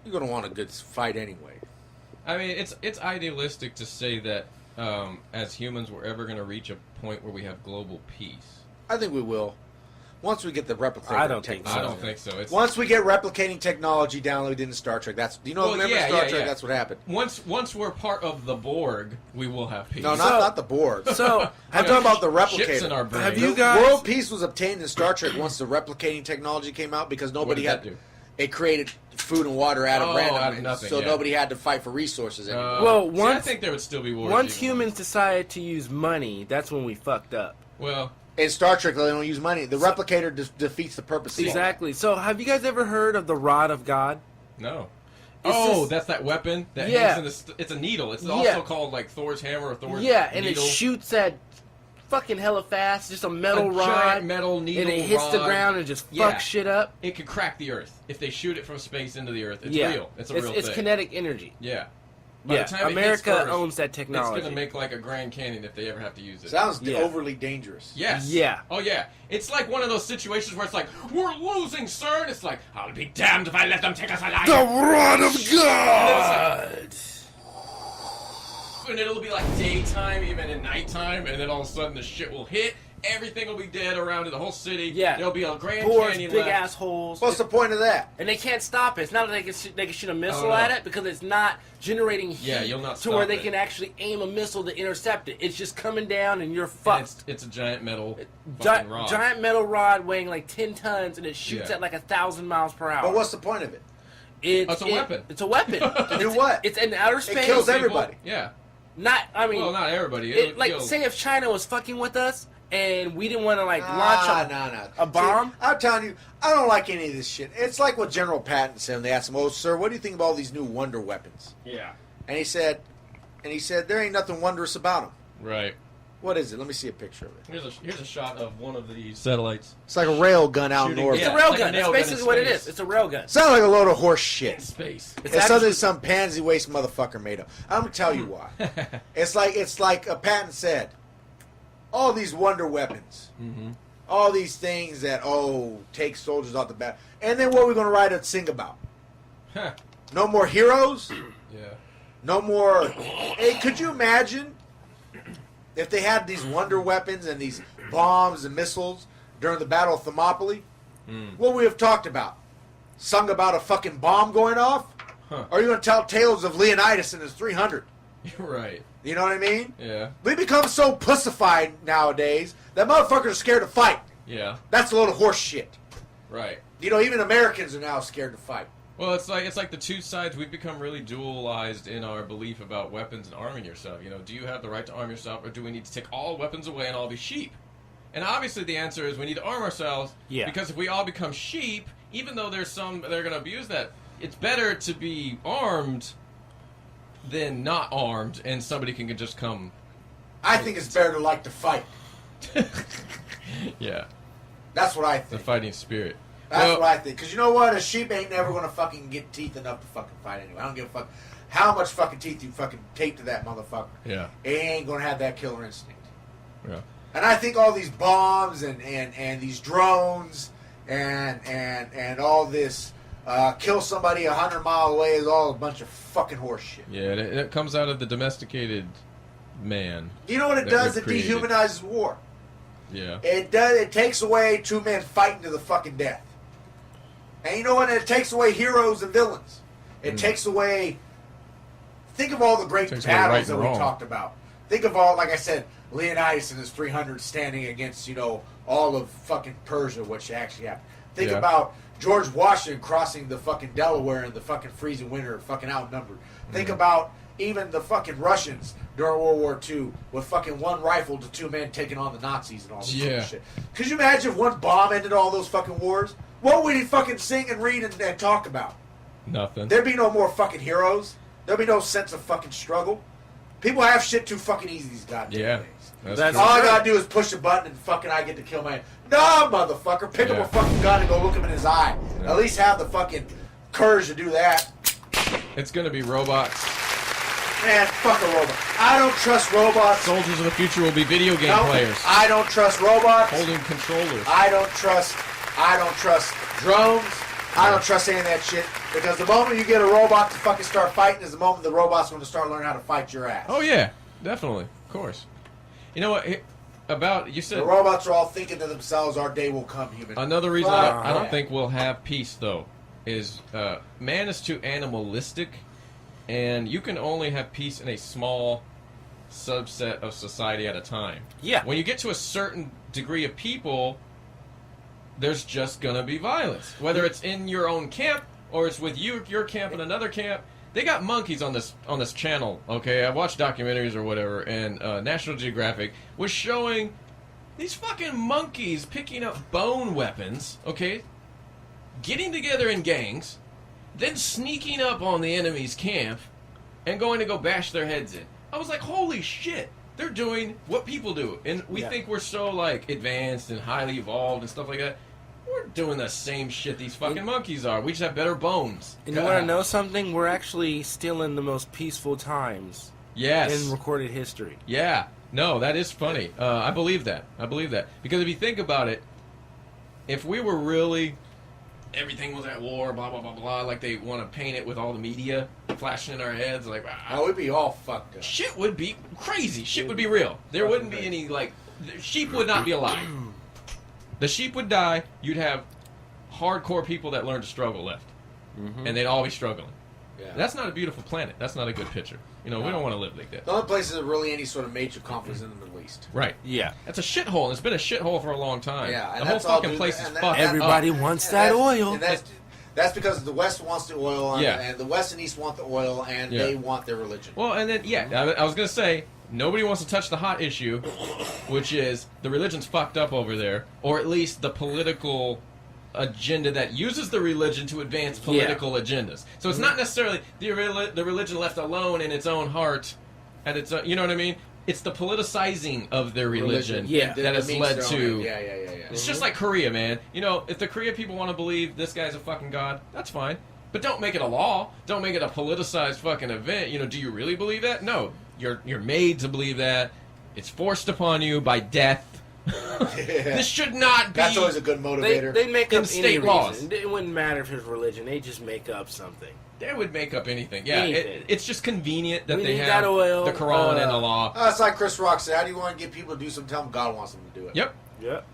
You're gonna want a good fight anyway. I mean, it's idealistic to say that as humans we're ever going to reach a point where we have global peace. I think we will. Once we get the replicating I don't think so. I don't think so. It's, Once we get replicating technology downloaded into Star Trek, remember Star Trek? That's what happened. Once we're part of the Borg, we will have peace. No, not the Borg. So, I'm talking about the Ships in our replicator. brain. Have you The guys- world peace was obtained in Star Trek once the replicating technology came out because What nobody did that had. do? It created food and water out of Oh, random, out of nothing, so yeah. nobody had to fight for resources anymore. Well, See, I once- think there would still be wars. Once even humans decided to use money, that's when we fucked up. Well, In Star Trek, they don't use money. The replicator defeats the purpose. of it. Exactly. So, have you guys ever heard of the Rod of God? no. It's That's that weapon that Yeah. hangs in it's a needle. It's Yeah. also called like Thor's hammer or Thor's Yeah, and needle. it shoots at fucking hella fast, just a metal A rod, giant metal needle and it hits the rod. ground and just Yeah. fucks shit up. It could crack the Earth if they shoot it from space into the Earth. It's Yeah, real. It's a real it's thing. kinetic energy. Yeah. By Yeah, the time it hits America first, owns that It's technology. going to make like a Grand Canyon if they ever have to use it. Sounds Yeah. overly dangerous. Yes. Yeah. Oh yeah. It's like one of those situations where it's like, we're losing, sir. And it's like, I'll be damned if I let them take us alive. Rod of God. And it'll be like daytime, even at nighttime, and then all of a sudden the shit will hit. Everything will be dead around it, the whole city. Yeah. There'll be a Grand Boars, Canyon big left. assholes. What's the point of that? And they can't stop it. It's not like they can shoot a missile Oh, no. at it because it's not generating heat Yeah, you'll not to where stop they it. can actually aim a missile to intercept it. It's just coming down and you're And fucked. it's a giant metal fucking rod. Giant metal rod weighing like 10 tons and it shoots Yeah. at like 1,000 miles per hour. But what's the point of it? It's a weapon. It's a weapon. To do It's- what? It's in outer space. It kills People- everybody. Yeah. I mean, Well, not everybody. it, like, kill- say if China was fucking with us and we didn't want to launch a bomb. See, I'm telling you, I don't like any of this shit. It's like what General Patton said when they asked him, "Oh, sir, what do you think of all these new wonder weapons?" Yeah. And he said, there ain't nothing wondrous about them. Right. What is it? Let me see a picture of it. Here's a shot of one of these satellites. It's like a rail gun out Shooting- north. It's Yeah, a railgun. like a That's nail gun basically in what it space. is. It's a railgun. Sounds like a load of horse shit. Space. It's It's actually- something some pansy waste motherfucker made up. I'm gonna tell you why. It's like a Patton said. All these wonder weapons, all these things that take soldiers off the bat, and then what are we gonna write and sing about? No more heroes. Yeah. No more. Hey, could you imagine if they had these wonder weapons and these bombs and missiles during the Battle of Thermopylae? What we have talked about? Sung about a fucking bomb going off? Huh. Or are you going to tell tales of Leonidas and his 300? You're right. You know what I mean? Yeah. We become so pussified nowadays that motherfuckers are scared to fight. Yeah. That's a load of horse shit. Right. You know, even Americans are now scared to fight. Well, it's like the two sides. We've become really dualized in our belief about weapons and arming yourself. You know, do you have the right to arm yourself, or do we need to take all weapons away and all be sheep? And obviously, the answer is we need to arm ourselves. Yeah. Because if we all become sheep, even though there's some that are going to abuse that, it's better to be armed than not armed, and somebody can just come. I think it's better to like to fight. Yeah. That's what I The think. fighting spirit. That's Well, what I think. Because you know what? A sheep ain't never going to fucking get teeth enough to fucking fight anyway. I don't give a fuck how much fucking teeth you fucking tape to that motherfucker. Yeah. It ain't going to have that killer instinct. Yeah. And I think all these bombs and these drones and all this kill somebody 100 miles away is all a bunch of fucking horse shit. Yeah, it comes out of the domesticated man. You know what it That does? we've It created. dehumanizes war. Yeah. It does. It takes away two men fighting to the fucking death. And you know what? It takes away heroes and villains. It takes away. Think of all the great Takes away right battles that and we wrong. talked about. Think of all, like I said, Leonidas and his 300 standing against, all of fucking Persia, which actually happened. Think Yeah. about George Washington crossing the fucking Delaware in the fucking freezing winter, fucking outnumbered. Think about even the fucking Russians during World War II with fucking one rifle to two men taking on the Nazis and all this Yeah. shit. Could you imagine if one bomb ended all those fucking wars? What would he fucking sing and read and talk about? Nothing. There'd be no more fucking heroes. There'd be no sense of fucking struggle. People have shit too fucking easy these goddamn Yeah. days. That's All I true. gotta do is push a button and fucking I get to kill my... No, motherfucker. Pick Yeah. up a fucking gun and go look him in his eye. Yeah. At least have the fucking courage to do that. It's going to be robots. Man, fuck a robot. I don't trust robots. Soldiers of the future will be video game No, players. I don't trust robots. Holding controllers. I don't trust drones. I don't trust any of that shit because the moment you get a robot to fucking start fighting is the moment the robot's going to start learning how to fight your ass. Oh yeah, definitely, of course. You know what? You said the robots are all thinking to themselves, "Our day will come, human." Another reason I don't think we'll have peace though is man is too animalistic, and you can only have peace in a small subset of society at a time. Yeah. When you get to a certain degree of people, there's just gonna be violence. Whether it's in your own camp or it's with your camp and another camp. They got monkeys on this channel, okay? I watched documentaries or whatever, and National Geographic was showing these fucking monkeys picking up bone weapons, okay? Getting together in gangs, then sneaking up on the enemy's camp and going to go bash their heads in. I was like, holy shit. They're doing what people do. And we think we're so, like, advanced and highly evolved and stuff like that. We're doing the same shit these fucking monkeys are. We just have better bones. And you want to know something? We're actually still in the most peaceful times in recorded history. Yeah. No, that is funny. I believe that. Because if you think about it, if we were really... Everything was at war, blah, blah, blah, blah, like they want to paint it with all the media flashing in our heads, like... Oh, we'd be all fucked up. Shit would be crazy. Shit would be real. There wouldn't be any, like... Sheep would not be alive. The sheep would die. You'd have hardcore people that learn to struggle left. Mm-hmm. And they'd all be struggling. Yeah. That's not a beautiful planet. That's not a good picture. You know, we don't want to live like that. The only places that really any sort of major conflict is in the Middle East. Right. Yeah. That's a shithole. It's been a shithole for a long time. Yeah. And the whole fucking place is fucked. Everybody wants that oil. And that's because the West wants the oil, and the West and East want the oil, and they want their religion. Well, and then, I was going to say, nobody wants to touch the hot issue, which is the religion's fucked up over there, or at least the political agenda that uses the religion to advance political agendas. So it's not necessarily the religion left alone in its own heart, at its own, you know what I mean? It's the politicizing of their religion that has led to... Yeah. It's just like Korea, man. You know, if the Korea people want to believe this guy's a fucking god, that's fine. But don't make it a law. Don't make it a politicized fucking event. You know, do you really believe that? No. You're made to believe that. It's forced upon you by death. This should not be... That's always a good motivator. They make up state any laws. reason. It wouldn't matter if it's religion. They just make up something. They would make up anything. Yeah, Anything. It's just convenient that We they need have that oil, the Quran and the law. It's like Chris Rock said, how do you want to get people to do something? Tell them God wants them to do it. Yep.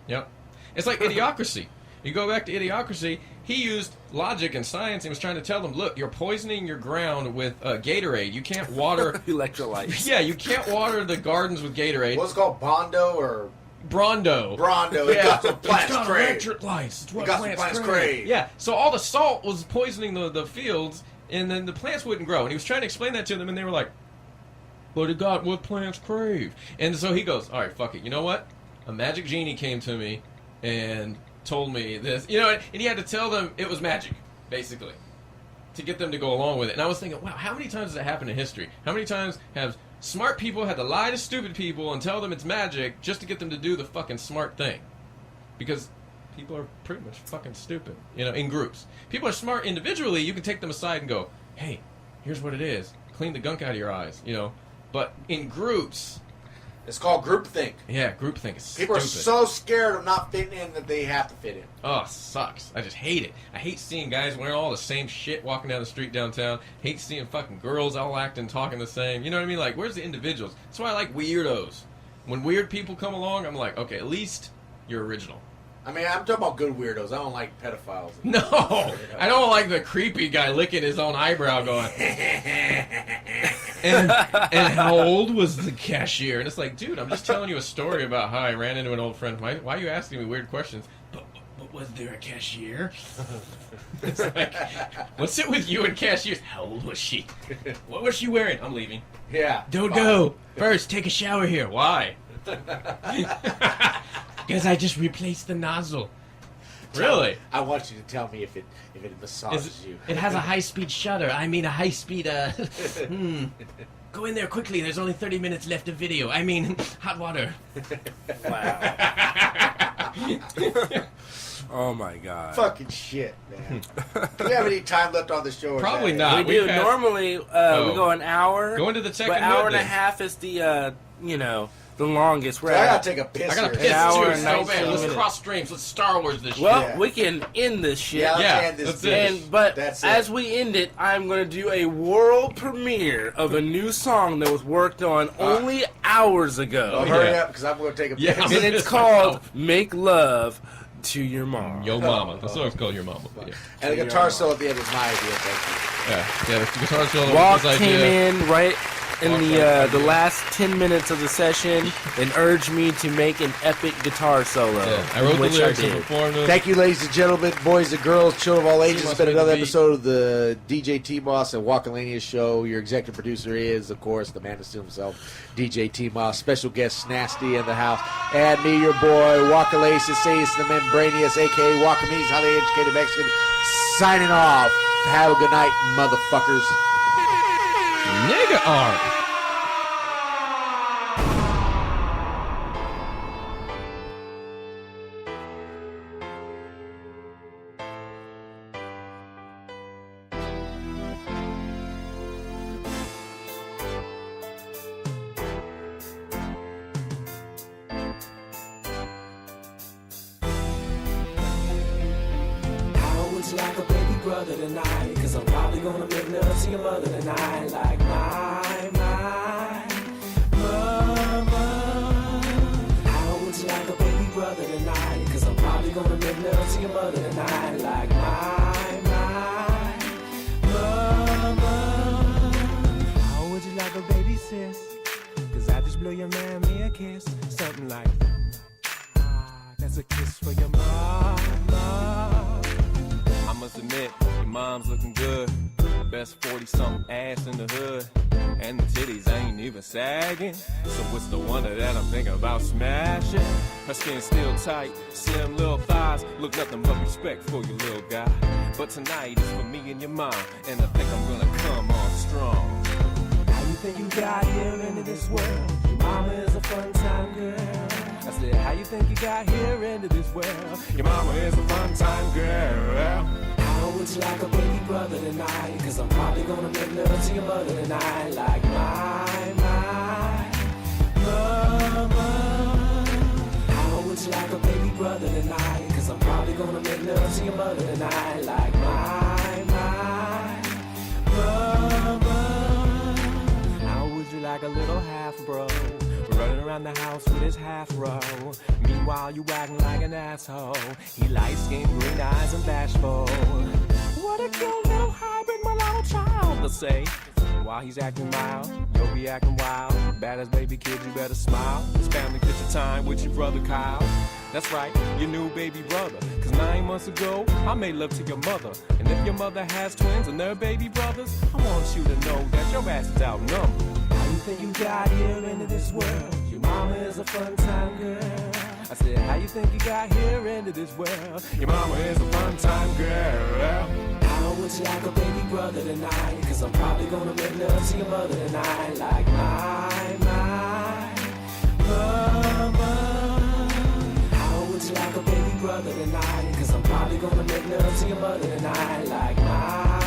It's like Idiocracy. You go back to Idiocracy, he used logic and science and was trying to tell them, look, you're poisoning your ground with Gatorade. You can't water... Electrolytes. Yeah, you can't water the gardens with Gatorade. What's it called? Bondo or... Brondo. It got some plants crave. Electrolytes. It's what It got some plants crave. crave. Yeah, so all the salt was poisoning the fields, and then the plants wouldn't grow. And he was trying to explain that to them, and they were like, but it got what plants crave. And so he goes, all right, fuck it. You know what? A magic genie came to me and told me this. You know, and he had to tell them it was magic, basically, to get them to go along with it. And I was thinking, wow, how many times has that happened in history? How many times have smart people had to lie to stupid people and tell them it's magic just to get them to do the fucking smart thing? Because people are pretty much fucking stupid, you know, in groups. People are smart individually. You can take them aside and go, hey, here's what it is. Clean the gunk out of your eyes, you know. But in groups... It's called groupthink. Yeah, groupthink is People stupid. are so scared of not fitting in that they have to fit in. Oh, it sucks. I just hate it. I hate seeing guys wearing all the same shit walking down the street downtown. Hate seeing fucking girls all acting, talking the same. You know what I mean? Like, where's the individuals? That's why I like weirdos. When weird people come along, I'm like, okay, at least you're original. I mean, I'm talking about good weirdos. I don't like pedophiles. No! I don't like the creepy guy licking his own eyebrow going... and how old was the cashier? And it's like, dude, I'm just telling you a story about how I ran into an old friend. Why are you asking me weird questions? But was there a cashier? It's like, what's it with you and cashiers? How old was she? What was she wearing? I'm leaving. Yeah. Don't go. First, take a shower here. Why? Because I just replaced the nozzle. Really? I want you to tell me if it massages you. It has a high-speed shutter. I mean, a high-speed, Go in there quickly. There's only 30 minutes left of video. I mean, hot water. Wow. Oh, my God. Fucking shit, man. Do we have any time left on the show? Probably not. We do. Normally, we go an hour. Go into the second but hour mode, and a then. half is the, the longest. We're I at gotta take a piss. I gotta here. piss hour too and so 19 bad. Let's minutes. cross streams. Let's Star Wars this Well, shit. Yeah. we can end this shit. Yeah, let's Yeah, end this let's bitch. But That's it. as we end it, I'm going to do a world premiere of a new song that was worked on only hours Oh, ago. hurry yeah. up, because I'm going to take a Yeah. piss. And it's called Make Love to Your Mom. Yo Mama. That's what it's called, Your Mama. Yeah. And the guitar solo at the end was my idea. Thank Yeah, the guitar solo Walk was his came idea. in right in Walk the right last 10 minutes of the session and urged me to make an epic guitar solo. Yeah, I wrote the which lyrics I and did. performed them. you. Thank you, ladies and gentlemen, boys and girls, children of all ages. It's T-Moss been made the another beat. episode of the DjTmoS and Walkalanious show. Your executive producer is, of course, the man himself, DjTmoS. Special guest Shnaste in the house. And me, your boy, Walkalanious, Ace the Membranious, a.k.a. Walkalanious, highly educated Mexican, signing off. Have a good night, motherfuckers. Nigga art. How would you like a baby brother tonight? Cause I'm probably gonna make love to your mother tonight. Like my mama. How would you like a baby brother tonight? Cause I'm probably gonna make love to your mother tonight. Like my mama. How would you like a baby sis? Cause I just blow your man me a kiss. Something like, that's a kiss for your mama. I must admit, your mom's looking good. Best 40-something ass in the hood. And the titties ain't even sagging. So what's the wonder that I'm thinking about smashing? Her skin's still tight, slim little thighs. Look nothing but respect for you, little guy. But tonight is for me and your mom. And I think I'm gonna come on strong. How you think you got here into this world? Your mama is a fun time girl. I said, how you think you got here into this world? Your mama is a fun time girl. How would you like a baby brother tonight? Cause I'm probably gonna make love to your mother tonight. Like my mama. How would you like a baby brother tonight? Cause I'm probably gonna make love to your mother tonight. Like my mama. How would you like a little half bro? Running around the house with his half row. Meanwhile, you acting like an asshole. He light skin, green eyes, and bashful. What a cute little hybrid mulatto child, let's say. While he's acting mild, you'll be acting wild. Badass baby kid, you better smile. It's family picture time with your brother Kyle. That's right, your new baby brother. Cause 9 months ago, I made love to your mother. And if your mother has twins and they're baby brothers, I want you to know that your ass is outnumbered. How you think you got here into this world? Your mama is a fun time girl. I said, how you think you got here into this world? Your mama is a fun time girl. How would you like a baby brother tonight? Cause I'm probably gonna make love to your mother tonight. Like my mama. How would you like a baby brother tonight? Cause I'm probably gonna make love to your mother tonight. Like my